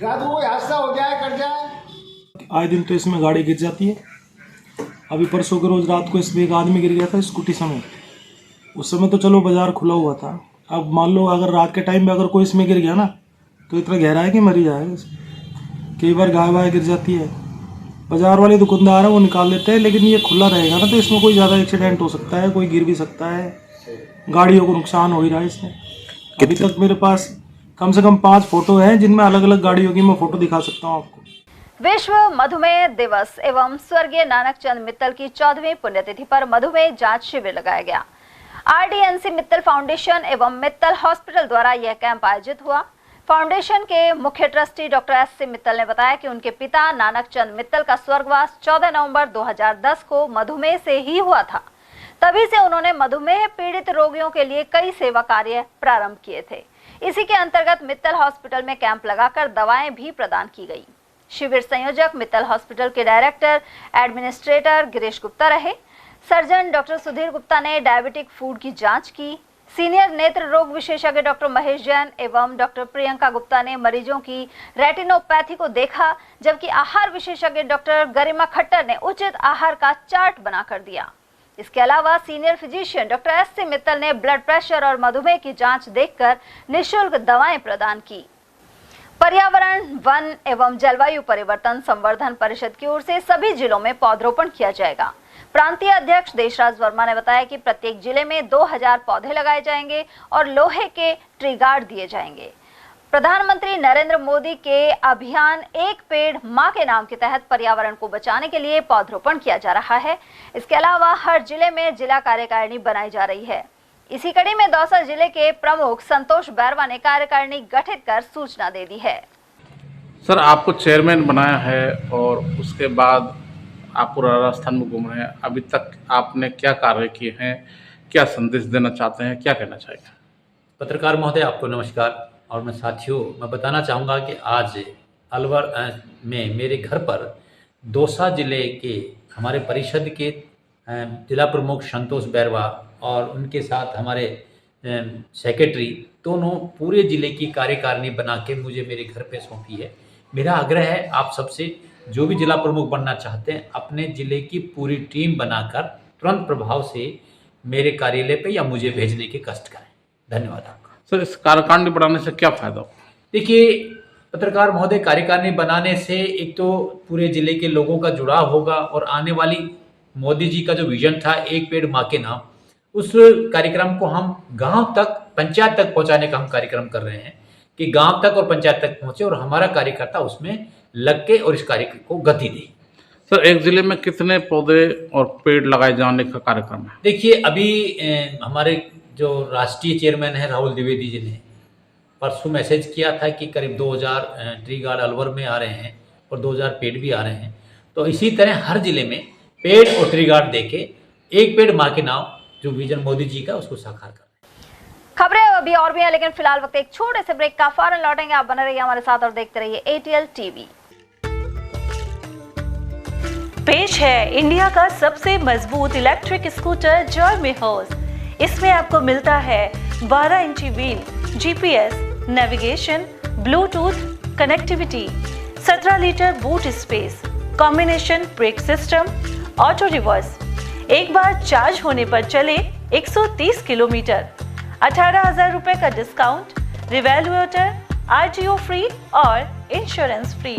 रात को कोई हादसा हो जाए कर जाए। आए दिन तो इसमें गाड़ी गिर जाती है। अभी परसों के रोज रात को इसमें एक आदमी गिर गया था स्कूटी समेत। उस समय तो चलो बाजार खुला हुआ था। अब मान लो अगर रात के टाइम में अगर कोई इसमें गिर गया ना तो इतना गहरा है कि मर ही जाएगा। कई बार गाय वाय गिर जाती है। बाजार वाले दुकानदार हैं वो निकाल लेते हैं, लेकिन ये खुला रहेगा ना तो इसमें कोई ज़्यादा एक्सीडेंट हो सकता है, कोई गिर भी सकता है, गाड़ियों को नुकसान हो ही रहा है इसमें। अभी तक मेरे पास कम से कम 5 फोटो हैं जिनमें अलग अलग गाड़ियों की मैं फोटो दिखा सकता हूँ आपको। विश्व मधुमेह दिवस एवं स्वर्गीय नानक चंद मित्तल की 14वीं पुण्यतिथि पर मधुमेह जांच शिविर लगाया गया। RDNC मित्तल फाउंडेशन एवं मित्तल हॉस्पिटल द्वारा यह कैंप आयोजित हुआ। फाउंडेशन के मुख्य ट्रस्टी डॉक्टर S.C. मित्तल ने बताया कि उनके पिता नानक चंद मित्तल का स्वर्गवास 14 नवंबर 2010 को मधुमेह से ही हुआ था। तभी से उन्होंने मधुमेह पीड़ित रोगियों के लिए कई सेवा कार्य प्रारंभ किए थे। इसी के अंतर्गत मित्तल हॉस्पिटल में कैंप लगाकर दवाएं भी प्रदान की गई। शिविर संयोजक मित्तल हॉस्पिटल के डायरेक्टर एडमिनिस्ट्रेटर गिरीश गुप्ता रहे। सर्जन डॉक्टर सुधीर गुप्ता ने डायबिटिक फूड की जांच की। सीनियर नेत्र रोग विशेषज्ञ डॉक्टर महेश जैन एवं डॉक्टर प्रियंका गुप्ता ने मरीजों की रेटिनोपैथी को देखा, जबकि आहार विशेषज्ञ डॉक्टर गरिमा खट्टर ने उचित आहार का चार्ट बनाकर दिया। इसके अलावा senior physician doctor S.C. Mittal ने ब्लड प्रेशर और मधुमेह की जांच देखकर निःशुल्क दवाएं प्रदान की। पर्यावरण, वन एवं जलवायु परिवर्तन संवर्धन परिषद की ओर से सभी जिलों में पौधरोपण किया जाएगा। प्रांतीय अध्यक्ष देशराज वर्मा ने बताया कि प्रत्येक जिले में 2000 पौधे लगाए जाएंगे और लोहे के ट्री गार्ड दिए जाएंगे। प्रधानमंत्री नरेंद्र मोदी के अभियान एक पेड़ मां के नाम के तहत पर्यावरण को बचाने के लिए पौधरोपण किया जा रहा है। इसके अलावा हर जिले में जिला कार्यकारिणी बनाई जा रही है। इसी कड़ी में दौसा जिले के प्रमुख संतोष बैरवा ने कार्यकारिणी गठित कर सूचना दे दी है। सर आपको चेयरमैन बनाया है और उसके बाद आप पूरा राजस्थान में घूम रहे हैं, अभी तक आपने क्या कार्य किए हैं, क्या संदेश देना चाहते हैं, क्या कहना चाहेंगे? पत्रकार महोदय आपको नमस्कार। और मैं साथियों मैं बताना चाहूँगा कि आज अलवर में मेरे घर पर दौसा जिले के हमारे परिषद के जिला प्रमुख संतोष बैरवा और उनके साथ हमारे सेक्रेटरी दोनों पूरे जिले की कार्यकारिणी बना के मुझे मेरे घर पे सौंपी है। मेरा आग्रह है आप सबसे, जो भी जिला प्रमुख बनना चाहते हैं अपने जिले की पूरी टीम बनाकर तुरंत प्रभाव से मेरे कार्यालय पे या मुझे भेजने के कष्ट करें। धन्यवाद आपका। सर इस कार्यकारिणी बढ़ाने से क्या फायदा हो? देखिए पत्रकार महोदय कार्यकारिणी बनाने से एक तो पूरे जिले के लोगों का जुड़ाव होगा और आने वाली मोदी जी का जो विजन था एक पेड़ माँ के नाम, उस कार्यक्रम को हम गांव तक, पंचायत तक पहुंचाने का हम कार्यक्रम कर रहे हैं कि गांव तक और पंचायत तक पहुंचे और हमारा कार्यकर्ता उसमें लग के और इस कार्य को गति दे। सर, एक जिले में कितने पौधे और पेड़ लगाए जाने का कार्यक्रम है? देखिए, अभी हमारे जो राष्ट्रीय चेयरमैन है राहुल द्विवेदी जी ने परसों मैसेज किया था कि करीब 2000 ट्री गार्ड अलवर में आ रहे हैं और 2000 पेड़ भी आ रहे हैं। तो इसी तरह हर जिले में पेड़ और ट्री गार्ड देके एक पेड़ माँ के नाम जो विजन मोदी जी का उसको साकार कर। खबरें अभी और भी हैं, लेकिन फिलहाल वक्त एक छोटे से ब्रेक का, फौरन लौटेंगे। आप बने रहिए हमारे साथ और देखते रहिए ATL TV। पेश है इंडिया का सबसे मजबूत इलेक्ट्रिक स्कूटर जॉय मिहोस। इसमें आपको मिलता है 12 इंची wheel, GPS, navigation, Bluetooth connectivity, 17 litre boot space, combination brake system, auto reverse, एक बार चार्ज होने पर चले 130 किलोमीटर, 18,000 रुपए का डिस्काउंट, रिवैल्यूएटर, RTO फ्री और इंश्योरेंस फ्री।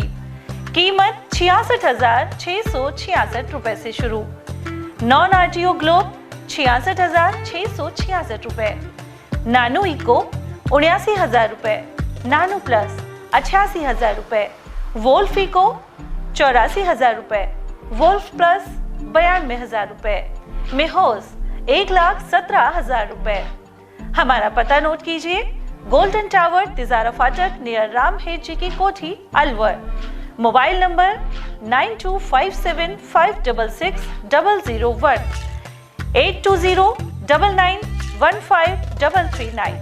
कीमत 66,666 रुपए से शुरू। नॉन RTO ग्लोब 66,666 रुपए। नानो इको 79,000 रुपए। नानो प्लस 88,000 रुपए। वोल्फ इको 84,000 रुपए। वोल्फ प्लस 92,000 रुपए। मिहोस 1,17,000 रुपए। हमारा पता नोट कीजिए, गोल्डन टावर, तिजारा फाटक, नियर राम हेड जी की कोठी, अलवर। Mobile number 9257566001, 8209915339।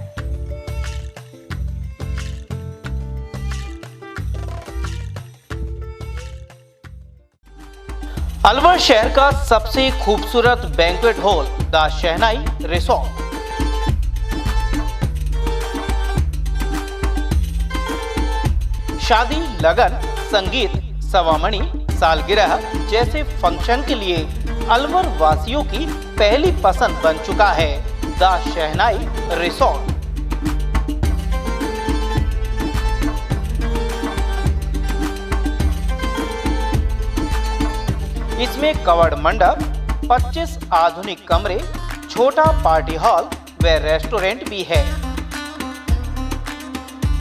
अलवर शहर का सबसे खूबसूरत banquet hall the shehnai resort. शादी, लगन, संगीत, सवामणी, सालगिरह जैसे फंक्शन के लिए अलवर वासियों की पहली पसंद बन चुका है द शहनाई रिसोर्ट। इसमें कवर्ड मंडप, 25 आधुनिक कमरे, छोटा पार्टी हॉल व रेस्टोरेंट भी है।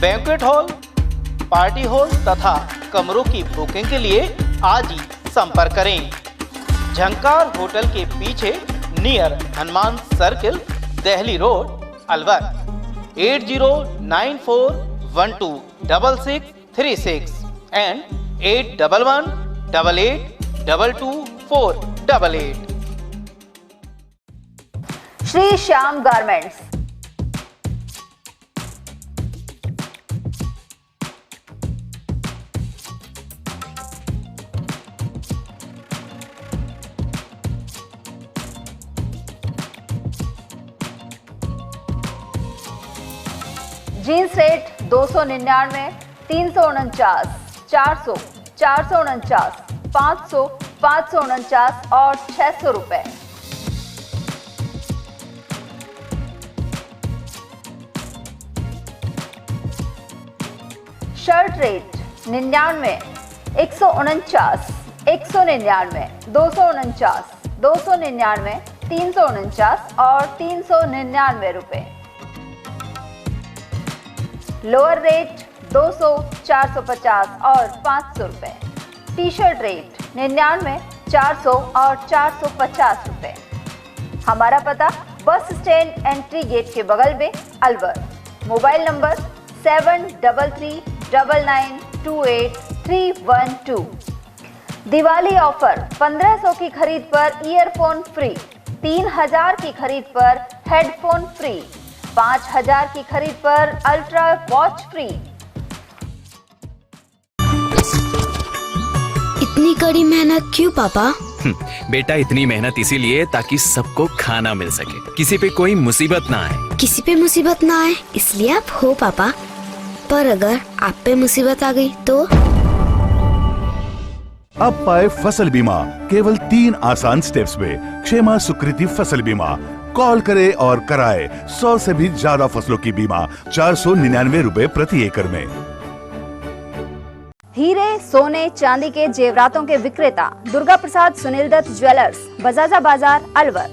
बैंक्वेट हॉल, पार्टी हॉल तथा कमरों की बुकिंग के लिए आज ही संपर्क करें। झंकार होटल के पीछे near Hanuman circle, Delhi road, Alwar. 8094126636 and 811188222488। Shri Shyam garments, jeans rate 299, 349, 400, 449, 500, 549 और 600 रुपए। शर्ट रेट 99, 149, 199, 249, 299, 349 और 399 रुपए। लोअर रेट 200, 450 और 500 रुपए। टी शर्ट रेट 99, 400 और 450 रुपए। हमारा पता बस स्टैंड एंट्री गेट के बगल में, Alwar. Mobile number 7399283112। Diwali offer, 1500 की खरीद पर ईयरफोन फ्री, 3000 की खरीद पर हेडफोन फ्री, 5000 की खरीद पर अल्ट्रा वॉच फ्री। इतनी कड़ी मेहनत क्यों पापा? बेटा, इतनी मेहनत इसीलिए ताकि सबको खाना मिल सके, किसी पे कोई मुसीबत ना आए। किसी पे मुसीबत ना आए इसलिए आप हो पापा, पर अगर आप पे मुसीबत आ गई तो? अब पाए फसल बीमा केवल 3 आसान स्टेप्स में। क्षेमा सुकृति फसल बीमा। कॉल करे और कराए 100 से भी ज्यादा फसलों की बीमा 499 रुपए प्रति एकड़ में। हीरे, सोने, चांदी के जेवरातों के विक्रेता दुर्गा प्रसाद सुनील दत्त ज्वेलर्स, बजाजा बाजार, अलवर।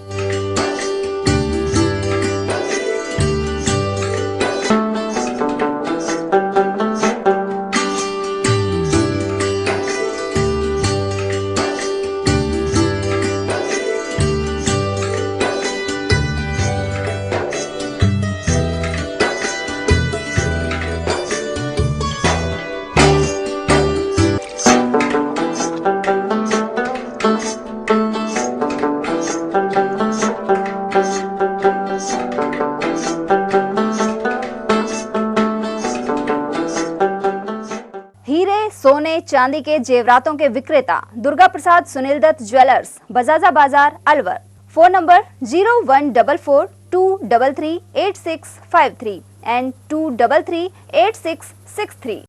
सोने, चांदी के जेवरातों के विक्रेता दुर्गा प्रसाद सुनील दत्त ज्वेलर्स, बजाजा बाजार, Alwar. Phone number 0144233863 and 2338663।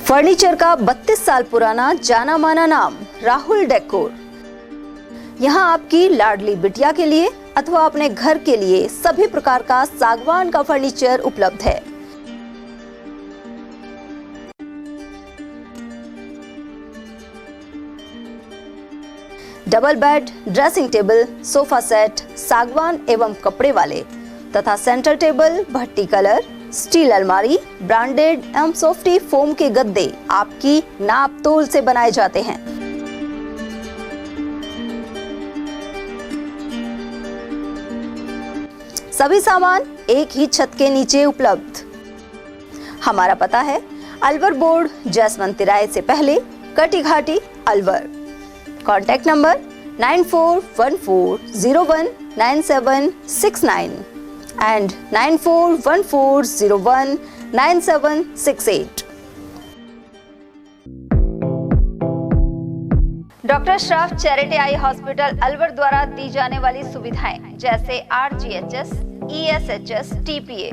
Furniture का 32 साल पुराना जाना माना नाम राहुल डेकोर। यहाँ आपकी लाडली बिटिया के लिए अथवा अपने घर के लिए सभी प्रकार का सागवान का फर्नीचर उपलब्ध है। Double bed, dressing table, sofa set, सागवान एवं कपड़े वाले तथा सेंटर टेबल, भट्टी कलर, स्टील अलमारी, ब्रांडेड एवं सॉफ्टी फोम के गद्दे आपकी नाप तोल से बनाए जाते हैं। सभी सामान एक ही छत के नीचे उपलब्ध। हमारा पता है अलवर बोर्ड, जसवंत तिराहे से पहले, Kati Ghati, Alwar. Contact number 9414019769 and 9414019768। Doctor Shroff charity eye hospital Alwar द्वारा दी जाने वाली सुविधाएं जैसे RGHS, ESHS, TPA।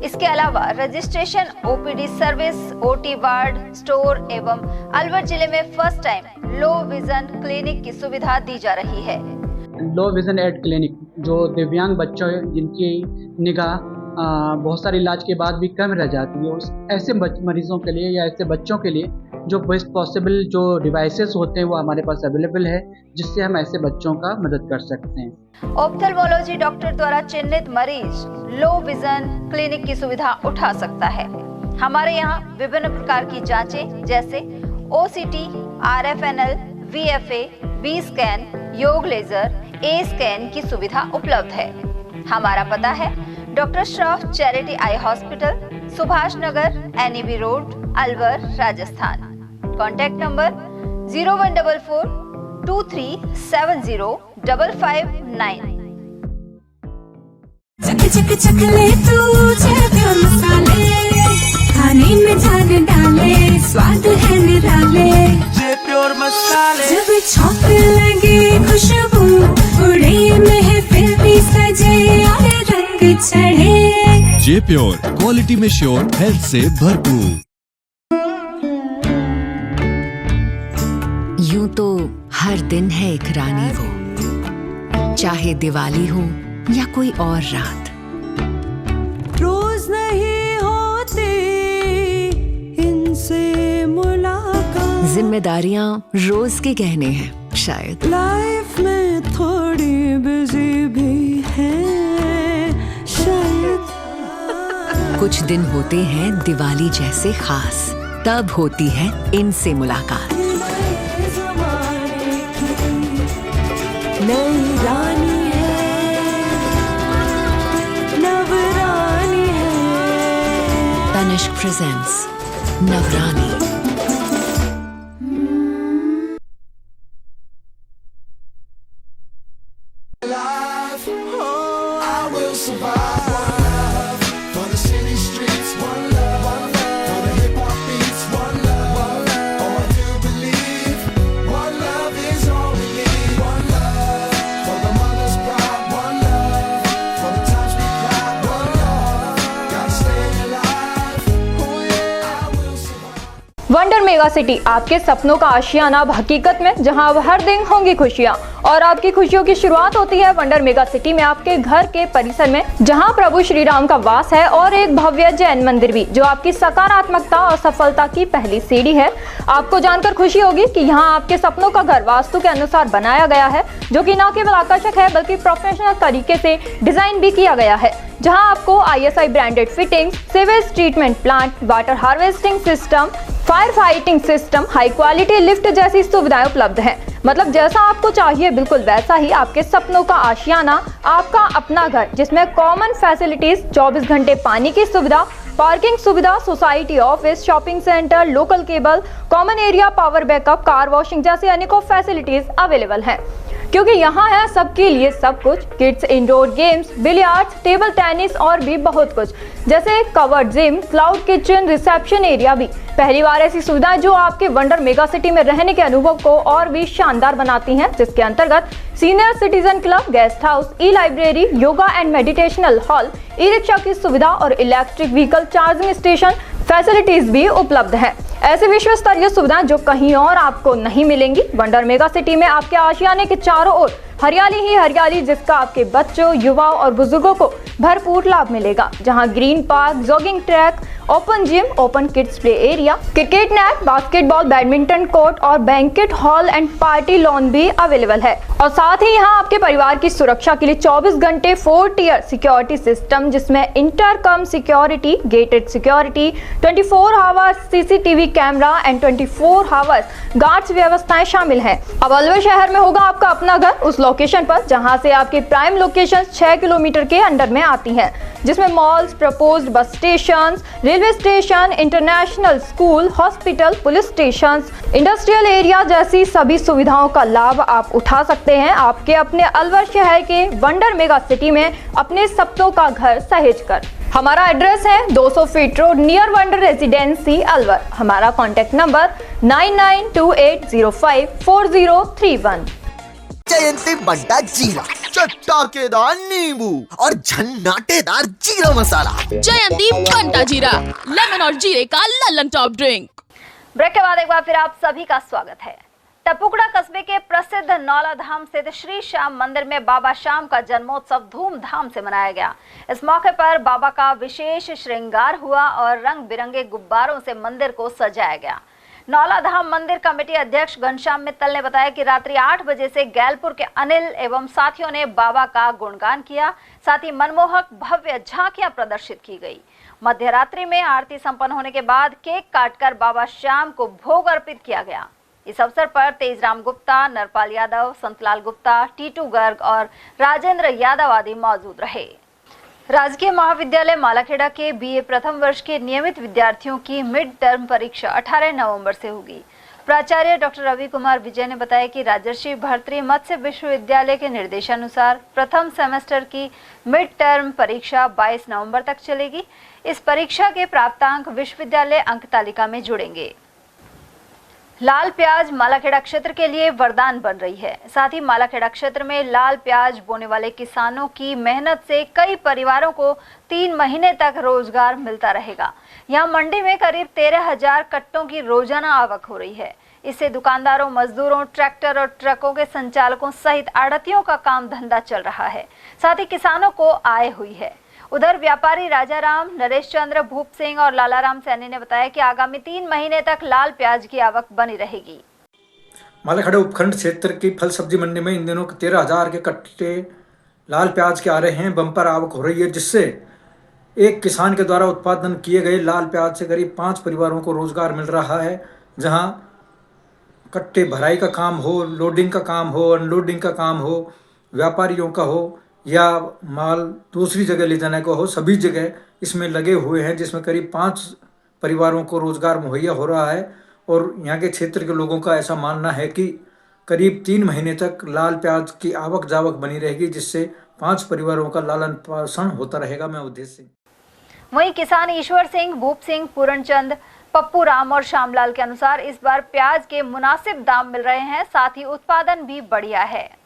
इसके अलावा registration, OPD service, OT ward, store एवं अलवर जिले में first time low vision clinic की सुविधा दी जा रही है। लो विजन एड क्लिनिक जो दिव्यांग बच्चों जिनकी निगाह बहुत सारे इलाज के बाद भी कम रह जाती है, उस ऐसे मरीजों के लिए या ऐसे बच्चों के लिए जो बेस्ट पॉसिबल जो डिवाइसेस होते हैं वो हमारे पास अवेलेबल है, जिससे हम ऐसे बच्चों का मदद कर सकते हैं। ऑप्थेल्मोलॉजी डॉक्टर द्वारा चिन्हित मरीज लो विजन क्लिनिक की सुविधा उठा सकता है। हमारे यहाँ विभिन्न प्रकार की जांचें जैसे OCT, RFNL, VFA, B scan, YAG laser, A scan की सुविधा उपलब्ध है। हमारा पता है doctor Shroff charity eye hospital, Subhash Nagar, NEB road, Alwar, Rajasthan. Contact number 014423705559। चक चक चक ले तू प्योर मसाले, खाने में जान डाले, स्वाद है निराले। प्योर मसाले जब छौंकने लगे खुशबू, उड़े महफिल भी सजे और रंग चढ़े। जे प्योर, क्वालिटी में श्योर, हेल्थ से भरपूर। यूं तो हर दिन है एक रानी वो, चाहे दिवाली हो या कोई और रात। रोज नहीं होती इनसे मुलाकात, जिम्मेदारियां रोज के गहने हैं शायद। लाइफ में थोड़ी बिजी भी है शायद। कुछ दिन होते हैं दिवाली जैसे खास, तब होती है इनसे मुलाकात। नई रानी है, नवरानी है। Tanishq presents Navrani. Wonder mega city, आपके सपनों का आशियाना अब हकीकत में, जहां अब हर दिन होंगी खुशियां। और आपकी खुशियों की शुरुआत होती है वंडर मेगा सिटी में, आपके घर के परिसर में, जहां प्रभु श्री राम का वास है और एक भव्य जैन मंदिर भी, जो आपकी सकारात्मकता और सफलता की पहली सीढ़ी है। आपको जानकर खुशी होगी कि यहाँ आपके सपनों का घर वास्तु के अनुसार बनाया गया है, जो कि न केवल आकर्षक है बल्कि प्रोफेशनल तरीके से डिजाइन भी किया गया है, जहां आपको ISI branded fittings, sewage treatment plant, water harvesting system, fire fighting system, high quality lift जैसी सुविधाएं उपलब्ध हैं। मतलब जैसा आपको चाहिए बिल्कुल वैसा ही आपके सपनों का आशियाना, आपका अपना घर, जिसमें कॉमन फैसिलिटीज, 24 घंटे पानी की सुविधा, पार्किंग सुविधा, society, office, shopping centre, local cable, common area, power backup, car washing जैसी अनेकों फैसिलिटीज अवेलेबल हैं। क्योंकि यहाँ है सबके लिए सब कुछ, kids indoor games, billiards, table tennis और भी बहुत कुछ, जैसे covered gym, cloud kitchen, reception area भी। पहली बार ऐसी सुविधाएं जो आपके वंडर मेगा सिटी में रहने के अनुभव को और भी शानदार बनाती हैं, जिसके अंतर्गत senior citizen club, guest house, e library, yoga and meditational hall, e rickshaw की सुविधा और electric vehicle charging station facilities भी उपलब्ध हैं। ऐसे विश्व स्तरीय सुविधाएं जो कहीं और आपको नहीं मिलेंगी। वंडर मेगा सिटी में आपके आशियाने के चारों ओर हरियाली ही हरियाली, जिसका आपके बच्चों, युवाओं और बुजुर्गों को भरपूर लाभ मिलेगा, जहां green park, jogging track, open gym, open kids play area, cricket net, basketball, badminton court और banquet hall and party lawn भी अवेलेबल है। और साथ ही यहाँ आपके परिवार की सुरक्षा के लिए 24 घंटे 4 टियर सिक्योरिटी सिस्टम, जिसमें intercom security, gated security, 24 hours CCTV camera and 24 hours guards व्यवस्थाएं शामिल हैं। अब अलवर शहर में होगा आपका अपना घर, उस लोकेशन पर जहां से आपकी प्राइम लोकेशन 6 किलोमीटर के अंडर में आती हैं, जिसमें malls, proposed bus station, railway station, international school, hospital, police station, industrial area जैसी सभी सुविधाओं का लाभ आप उठा सकते हैं आपके अपने अलवर शहर के वंडर मेगा सिटी में, अपने सपनों का घर सहेज कर। हमारा एड्रेस है 200 feet road, near wonder residency, Alwar. हमारा कॉन्टेक्ट नंबर 9928054031। जयंती बंटा जीरा, चटकेदार नींबू और झन्नाटेदार जीरा मसाला। जयंती बंटा जीरा, लेमन और जीरे का लल्लन टॉप ड्रिंक। ब्रेक के बाद एक बार फिर आप सभी का स्वागत है। टपुकड़ा कस्बे के प्रसिद्ध नौला धाम स्थित श्री श्याम मंदिर में बाबा श्याम का जन्मोत्सव धूमधाम से मनाया गया। इस मौके पर बाबा का विशेष श्रृंगार हुआ और रंग बिरंगे गुब्बारों से मंदिर को सजाया गया। नौला धाम मंदिर कमेटी अध्यक्ष घनश्याम मित्तल ने बताया कि रात्रि 8 बजे से गैलपुर के अनिल एवं साथियों ने बाबा का गुणगान किया, साथ ही मनमोहक भव्य झांकियां प्रदर्शित की गई। मध्य रात्रि में आरती संपन्न होने के बाद केक काटकर बाबा श्याम को भोग अर्पित किया गया। इस अवसर पर तेजराम गुप्ता, नरपाल यादव, संतलाल गुप्ता, टीटू गर्ग और राजेंद्र यादव आदि मौजूद रहे। राजकीय महाविद्यालय मालाखेड़ा के BA प्रथम वर्ष के नियमित विद्यार्थियों की मिड टर्म परीक्षा 18 नवंबर से होगी। प्राचार्य डॉक्टर रवि कुमार विजय ने बताया कि राजर्षि भर्तृहरि मत्स्य विश्वविद्यालय के निर्देशानुसार प्रथम सेमेस्टर की मिड टर्म परीक्षा 22 नवंबर तक चलेगी। इस परीक्षा के प्राप्तांक विश्वविद्यालय अंक तालिका में जुड़ेंगे। लाल प्याज मालाखेड़ा क्षेत्र के लिए वरदान बन रही है। साथ ही मालाखेड़ा क्षेत्र में लाल प्याज बोने वाले किसानों की मेहनत से कई परिवारों को 3 महीने तक रोजगार मिलता रहेगा। यहाँ मंडी में करीब 13,000 कट्टों की रोजाना आवक हो रही है। इससे दुकानदारों, मजदूरों, ट्रैक्टर और ट्रकों के संचालकों सहित आड़तियों का काम धंधा चल रहा है। साथ ही किसानों को आय हुई है। उधर व्यापारी राजाराम, नरेश चंद्र, भूप सिंह और लालाराम सैनी ने बताया कि आगामी 3 महीने तक लाल प्याज की आवक बनी रहेगी। मालाखेड़ा उपखंड क्षेत्र की फल सब्जी मंडी में इन दिनों 13,000 के कट्टे लाल प्याज के आ रहे हैं। बम्पर आवक हो रही है, जिससे एक किसान के द्वारा उत्पादन किए गए लाल प्याज से करीब 5 परिवारों को रोजगार मिल रहा है। जहां कट्टे भराई का काम हो, लोडिंग का काम हो, अनलोडिंग का काम हो, व्यापारियों का हो या माल दूसरी जगह ले जाने को हो, सभी जगह इसमें लगे हुए हैं, जिसमें करीब 5 परिवारों को रोजगार मुहैया हो रहा है। और यहाँ के क्षेत्र के लोगों का ऐसा मानना है कि करीब 3 महीने तक लाल प्याज की आवक जावक बनी रहेगी, जिससे 5 परिवारों का लालन पालन होता रहेगा। मैं उद्देश्य सिंह। वहीं किसान ईश्वर सिंह, भूप सिंह, पूरणचंद, पप्पू राम और श्यामलाल के अनुसार इस बार प्याज के मुनासिब दाम मिल रहे हैं, साथ ही उत्पादन भी बढ़िया है।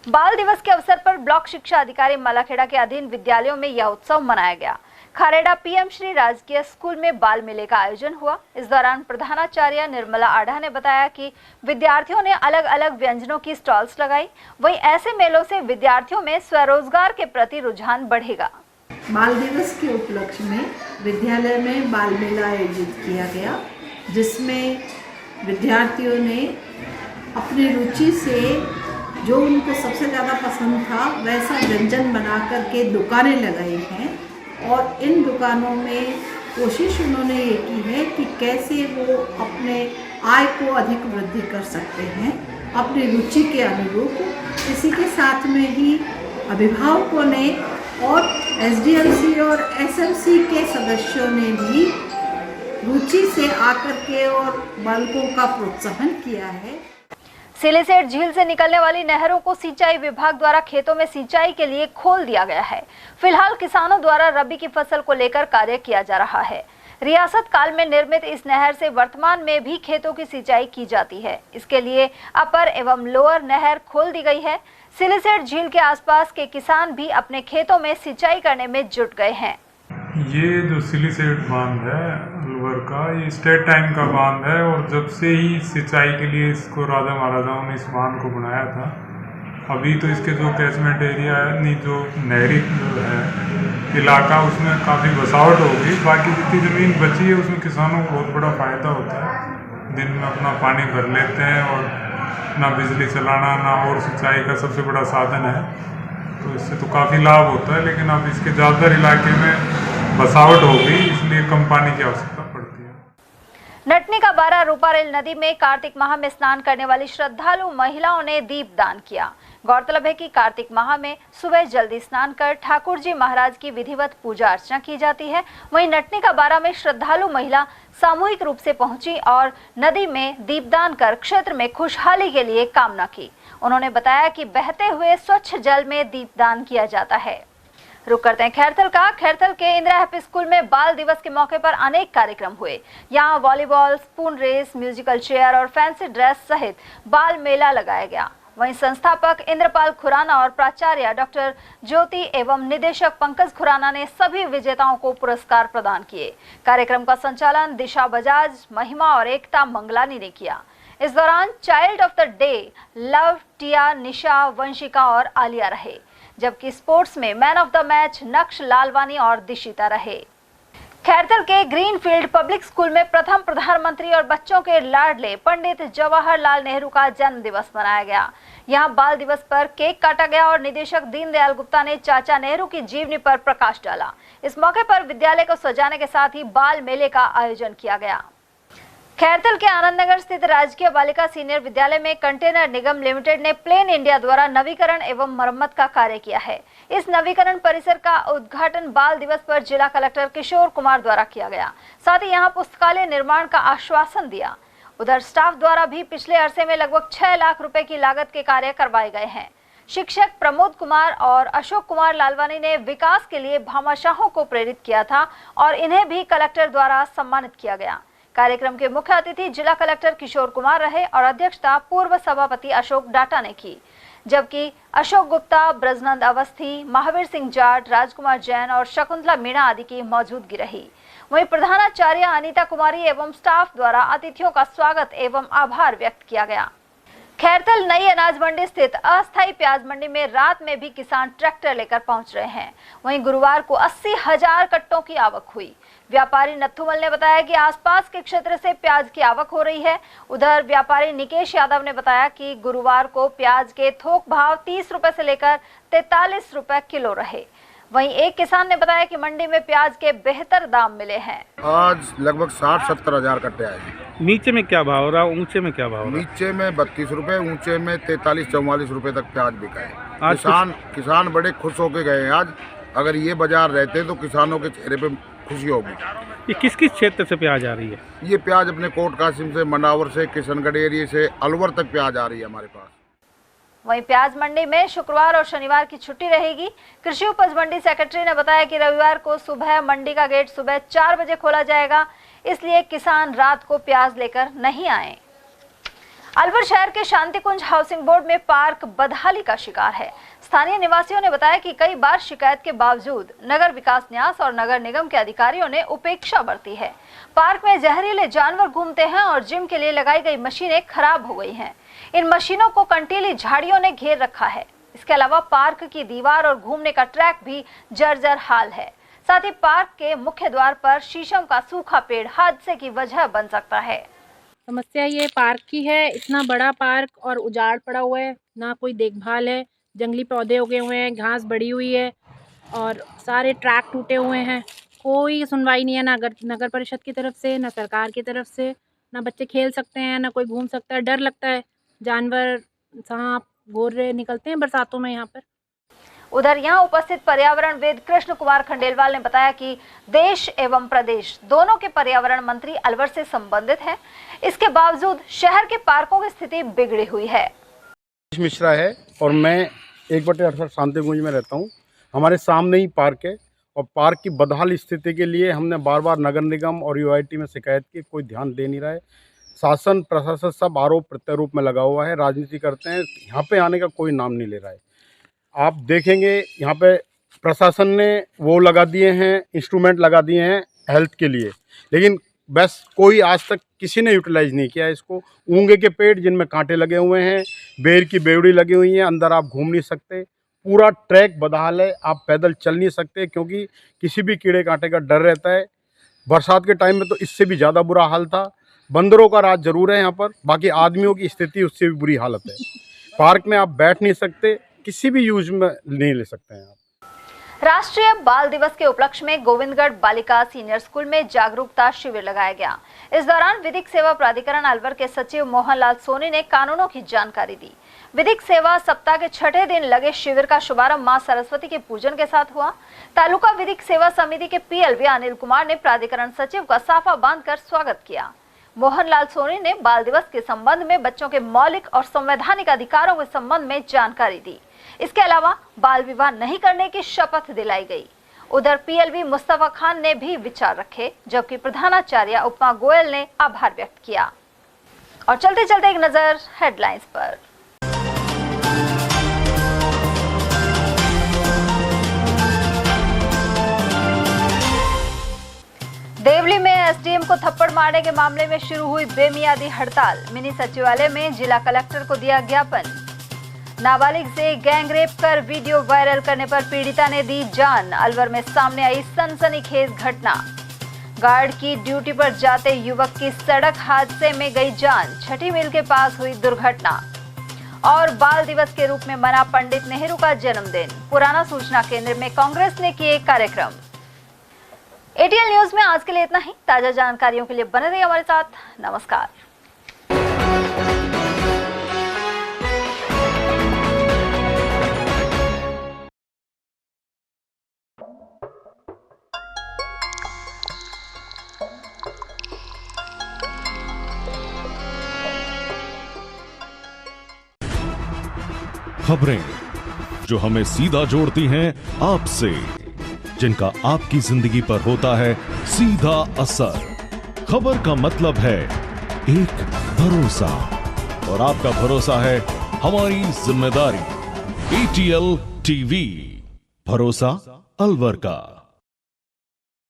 बाल दिवस के अवसर पर ब्लॉक शिक्षा अधिकारी मालाखेड़ा के अधीन विद्यालयों में यह उत्सव मनाया गया। खारेड़ा पीएम श्री राजकीय स्कूल में बाल मेले का आयोजन हुआ। इस दौरान प्रधानाचार्य निर्मला आढ़ा ने बताया कि विद्यार्थियों ने अलग अलग व्यंजनों की स्टॉल्स लगाई। वहीं ऐसे मेलों से विद्यार्थियों में स्वरोजगार के प्रति रुझान बढ़ेगा। बाल दिवस के उपलक्ष्य में विद्यालय में बाल मेला आयोजित किया गया, जिसमें विद्यार्थियों ने अपनी रुचि से जो उनको सबसे ज़्यादा पसंद था वैसा व्यंजन बना करके दुकानें लगाई हैं और इन दुकानों में कोशिश उन्होंने ये की है कि कैसे वो अपने आय को अधिक वृद्धि कर सकते हैं अपनी रुचि के अनुरूप। इसी के साथ में ही अभिभावकों ने और एसडीएमसी और एसएमसी के सदस्यों ने भी रुचि से आकर के और बालकों का प्रोत्साहन किया है। सिलीसेट झील से निकलने वाली नहरों को सिंचाई विभाग द्वारा खेतों में सिंचाई के लिए खोल दिया गया है। फिलहाल किसानों द्वारा रबी की फसल को लेकर कार्य किया जा रहा है। रियासत काल में निर्मित इस नहर से वर्तमान में भी खेतों की सिंचाई की जाती है। इसके लिए अपर एवं लोअर नहर खोल दी गई है। सिलीसेट झील के आसपास के किसान भी अपने खेतों में सिंचाई करने में जुट गए हैं। ये जो सिलीसेट बांध है अलवर का, ये स्टेट टाइम का बांध है और जब से ही सिंचाई के लिए इसको राजा महाराजाओं ने इस बांध को बनाया था। अभी तो इसके जो कैचमेंट एरिया है, नहीं जो नहरी है इलाका, उसमें काफ़ी बसावट होगी। बाकी जितनी ज़मीन बची है उसमें किसानों को बहुत बड़ा फ़ायदा होता है। दिन में अपना पानी भर लेते हैं और ना बिजली चलाना ना और सिंचाई का सबसे बड़ा साधन है, तो इससे तो काफ़ी लाभ होता है। लेकिन अब इसके ज़्यादातर इलाके में बसावट होगी, इसलिए कम पानी की आवश्यकता पड़ती है। नटनी का बारा रूपारेल नदी में कार्तिक माह में स्नान करने वाली श्रद्धालु महिलाओं ने दीप दान किया। गौरतलब है कि कार्तिक माह में सुबह जल्दी स्नान कर ठाकुर जी महाराज की विधिवत पूजा अर्चना की जाती है। वहीं नटनी का बारा में श्रद्धालु महिला सामूहिक रूप से पहुंची और नदी में दीपदान कर क्षेत्र में खुशहाली के लिए कामना की। उन्होंने बताया कि बहते हुए स्वच्छ जल में दीपदान किया जाता है। रुक करते हैं खैरथल का। खैरथल के इंदिरा हैप्पी स्कूल में बाल दिवस के मौके पर अनेक कार्यक्रम हुए। यहाँ volleyball, spoon race, musical chair और फैंसी ड्रेस सहित बाल मेला लगाया गया। वहीं संस्थापक इंद्रपाल खुराना और प्राचार्य डॉक्टर ज्योति एवं निदेशक पंकज खुराना ने सभी विजेताओं को पुरस्कार प्रदान किए। कार्यक्रम का संचालन दिशा बजाज, महिमा और एकता मंगलानी ने किया। इस दौरान child of the day Lav, Tia, Nisha, Vanshika और आलिया रहे, जबकि स्पोर्ट्स में मैन ऑफ द मैच नक्श लालवानी और दिशिता रहे। खैरथल के ग्रीनफील्ड पब्लिक स्कूल में प्रथम प्रधानमंत्री और बच्चों के लाडले पंडित जवाहरलाल नेहरू का जन्म दिवस मनाया गया। यहां बाल दिवस पर केक काटा गया और निदेशक दीनदयाल गुप्ता ने चाचा नेहरू की जीवनी पर प्रकाश डाला। इस मौके पर विद्यालय को सजाने के साथ ही बाल मेले का आयोजन किया गया। खैरथल के आनंद नगर स्थित राजकीय बालिका सीनियर विद्यालय में कंटेनर निगम लिमिटेड ने प्लेन इंडिया द्वारा नवीकरण एवं मरम्मत का कार्य किया है। इस नवीकरण परिसर का उद्घाटन बाल दिवस पर जिला कलेक्टर किशोर कुमार द्वारा किया गया। साथ ही यहां पुस्तकालय निर्माण का आश्वासन दिया। उधर स्टाफ द्वारा भी पिछले अरसे में लगभग 6 लाख रुपए की लागत के कार्य करवाए गए हैं। शिक्षक प्रमोद कुमार और अशोक कुमार लालवानी ने विकास के लिए भामाशाहों को प्रेरित किया था और इन्हें भी कलेक्टर द्वारा सम्मानित किया गया। कार्यक्रम के मुख्य अतिथि जिला कलेक्टर किशोर कुमार रहे और अध्यक्षता पूर्व सभापति अशोक डाटा ने की, जबकि अशोक गुप्ता, ब्रजनंद अवस्थी, महावीर सिंह जाट, राजकुमार जैन और शकुंतला मीणा आदि की मौजूदगी रही। वहीं प्रधानाचार्य अनीता कुमारी एवं स्टाफ द्वारा अतिथियों का स्वागत एवं आभार व्यक्त किया गया। खैरथल नई अनाज मंडी स्थित अस्थायी प्याज मंडी में रात में भी किसान ट्रैक्टर लेकर पहुंच रहे हैं। वहीं गुरुवार को 80,000 कट्टों की आवक हुई। व्यापारी नथुमल ने बताया कि आसपास के क्षेत्र से प्याज की आवक हो रही है। उधर व्यापारी निकेश यादव ने बताया कि गुरुवार को प्याज के थोक भाव 30 रुपए से लेकर 43 रुपए किलो रहे। वहीं एक किसान ने बताया कि मंडी में प्याज के बेहतर दाम मिले हैं। आज लगभग 60-70 हजार कट्टे आए। नीचे में क्या भाव रहा, ऊंचे में क्या भाव रहा? नीचे में 32 रुपए, ऊंचे में 43-44 रुपए तक प्याज बिका है। किसान बड़े खुश होके गए हैं। आज अगर ये बाजार रहते तो किसानों के चेहरे पे खुशी होगी। ये किस किस क्षेत्र से प्याज आ रही है? ये प्याज अपने कोट कासिम से, मंडावर से, किशनगढ़ एरिया से अलवर तक प्याज आ रही है हमारे पास। वहीं प्याज मंडी में शुक्रवार और शनिवार की छुट्टी रहेगी। कृषि उपज मंडी सेक्रेटरी ने बताया कि रविवार को सुबह मंडी का गेट सुबह 4 बजे खोला जाएगा, इसलिए किसान रात को प्याज लेकर नहीं आए। अलवर शहर के शांति कुंज हाउसिंग बोर्ड में पार्क बदहाली का शिकार है। स्थानीय निवासियों ने बताया कि कई बार शिकायत के बावजूद नगर विकास न्यास और नगर निगम के अधिकारियों ने उपेक्षा बरती है। पार्क में जहरीले जानवर घूमते हैं और जिम के लिए लगाई गई मशीनें खराब हो गई हैं। इन मशीनों को कंटीली झाड़ियों ने घेर रखा है। इसके अलावा पार्क की दीवार और घूमने का ट्रैक भी जर्जर हाल है। साथ ही पार्क के मुख्य द्वार पर शीशम का सूखा पेड़ हादसे की वजह बन सकता है। समस्या ये पार्क की है, इतना बड़ा पार्क और उजाड़ पड़ा हुआ है, ना कोई देखभाल है, जंगली पौधे उगे हुए हैं, घास बढ़ी हुई है और सारे ट्रैक टूटे हुए हैं। कोई सुनवाई नहीं है ना नगर परिषद की तरफ से, ना सरकार की तरफ से। ना बच्चे खेल सकते हैं, ना कोई घूम सकता है। डर लगता है, जानवर, सांप, गोरे निकलते हैं बरसातों में यहाँ पर। उधर यहाँ उपस्थित पर्यावरणविद कृष्ण कुमार खंडेलवाल ने बताया कि देश एवं प्रदेश दोनों के पर्यावरण मंत्री अलवर से संबंधित हैं। इसके बावजूद शहर के पार्कों की स्थिति बिगड़ी हुई है। मिश्रा है और मैं 1/18 शांतिकुंज में रहता हूँ। हमारे सामने ही पार्क है और पार्क की बदहाल स्थिति के लिए हमने बार बार नगर निगम और यूआईटी में शिकायत की, कोई ध्यान दे नहीं रहा है। शासन प्रशासन सब आरोप प्रत्यारोप में लगा हुआ है, राजनीति करते हैं, यहाँ पे आने का कोई नाम नहीं ले रहा है। आप देखेंगे यहाँ पे प्रशासन ने वो लगा दिए हैं, इंस्ट्रूमेंट लगा दिए हैं हेल्थ के लिए, लेकिन बस कोई आज तक किसी ने यूटिलाइज नहीं किया इसको। ऊँगे के पेड़ जिनमें कांटे लगे हुए हैं, बेर की बेवड़ी लगी हुई है, अंदर आप घूम नहीं सकते। पूरा ट्रैक बदहाल है, आप पैदल चल नहीं सकते क्योंकि किसी भी कीड़े कांटे का डर रहता है। बरसात के टाइम में तो इससे भी ज़्यादा बुरा हाल था। बंदरों का राज जरूर है यहाँ पर, बाकी आदमियों की स्थिति उससे भी बुरी हालत है। पार्क में आप बैठ नहीं सकते, किसी भी यूज में नहीं ले सकते हैं आप। राष्ट्रीय बाल दिवस के उपलक्ष्य में गोविंदगढ़ बालिका सीनियर स्कूल में जागरूकता शिविर लगाया गया। इस दौरान विधिक सेवा प्राधिकरण अलवर के सचिव मोहनलाल सोनी ने कानूनों की जानकारी दी। विधिक सेवा सप्ताह के 6ठे दिन लगे शिविर का शुभारंभ मां सरस्वती के पूजन के साथ हुआ। तालुका विधिक सेवा समिति के पीएलवी अनिल कुमार ने प्राधिकरण सचिव का साफा बांधकर स्वागत किया। मोहनलाल सोनी ने बाल दिवस के संबंध में बच्चों के मौलिक और संवैधानिक अधिकारों के संबंध में जानकारी दी। इसके अलावा बाल विवाह नहीं करने की शपथ दिलाई गई। उधर पीएलवी मुस्तफा खान ने भी विचार रखे, जबकि प्रधानाचार्य उपमा गोयल ने आभार व्यक्त किया। और चलते चलते एक नजर हेडलाइंस पर। देवली में एसडीएम को थप्पड़ मारने के मामले में शुरू हुई बेमियादी हड़ताल। मिनी सचिवालय में जिला कलेक्टर को दिया ज्ञापन। नाबालिग से गैंगरेप कर वीडियो वायरल करने पर पीड़िता ने दी जान। अलवर में सामने आई सनसनीखेज घटना। गार्ड की ड्यूटी पर जाते युवक की सड़क हादसे में गई जान। छठी मील के पास हुई दुर्घटना। और बाल दिवस के रूप में मना पंडित नेहरू का जन्मदिन। पुराना सूचना केंद्र में कांग्रेस ने किए कार्यक्रम। एटीएल न्यूज में आज के लिए इतना ही। ताजा जानकारियों के लिए बने रहिए हमारे साथ। नमस्कार। खबरें जो हमें सीधा जोड़ती हैं आपसे, जिनका आपकी जिंदगी पर होता है सीधा असर। खबर का मतलब है एक भरोसा, और आपका भरोसा है हमारी जिम्मेदारी। एटीएल टीवी, भरोसा अलवर का।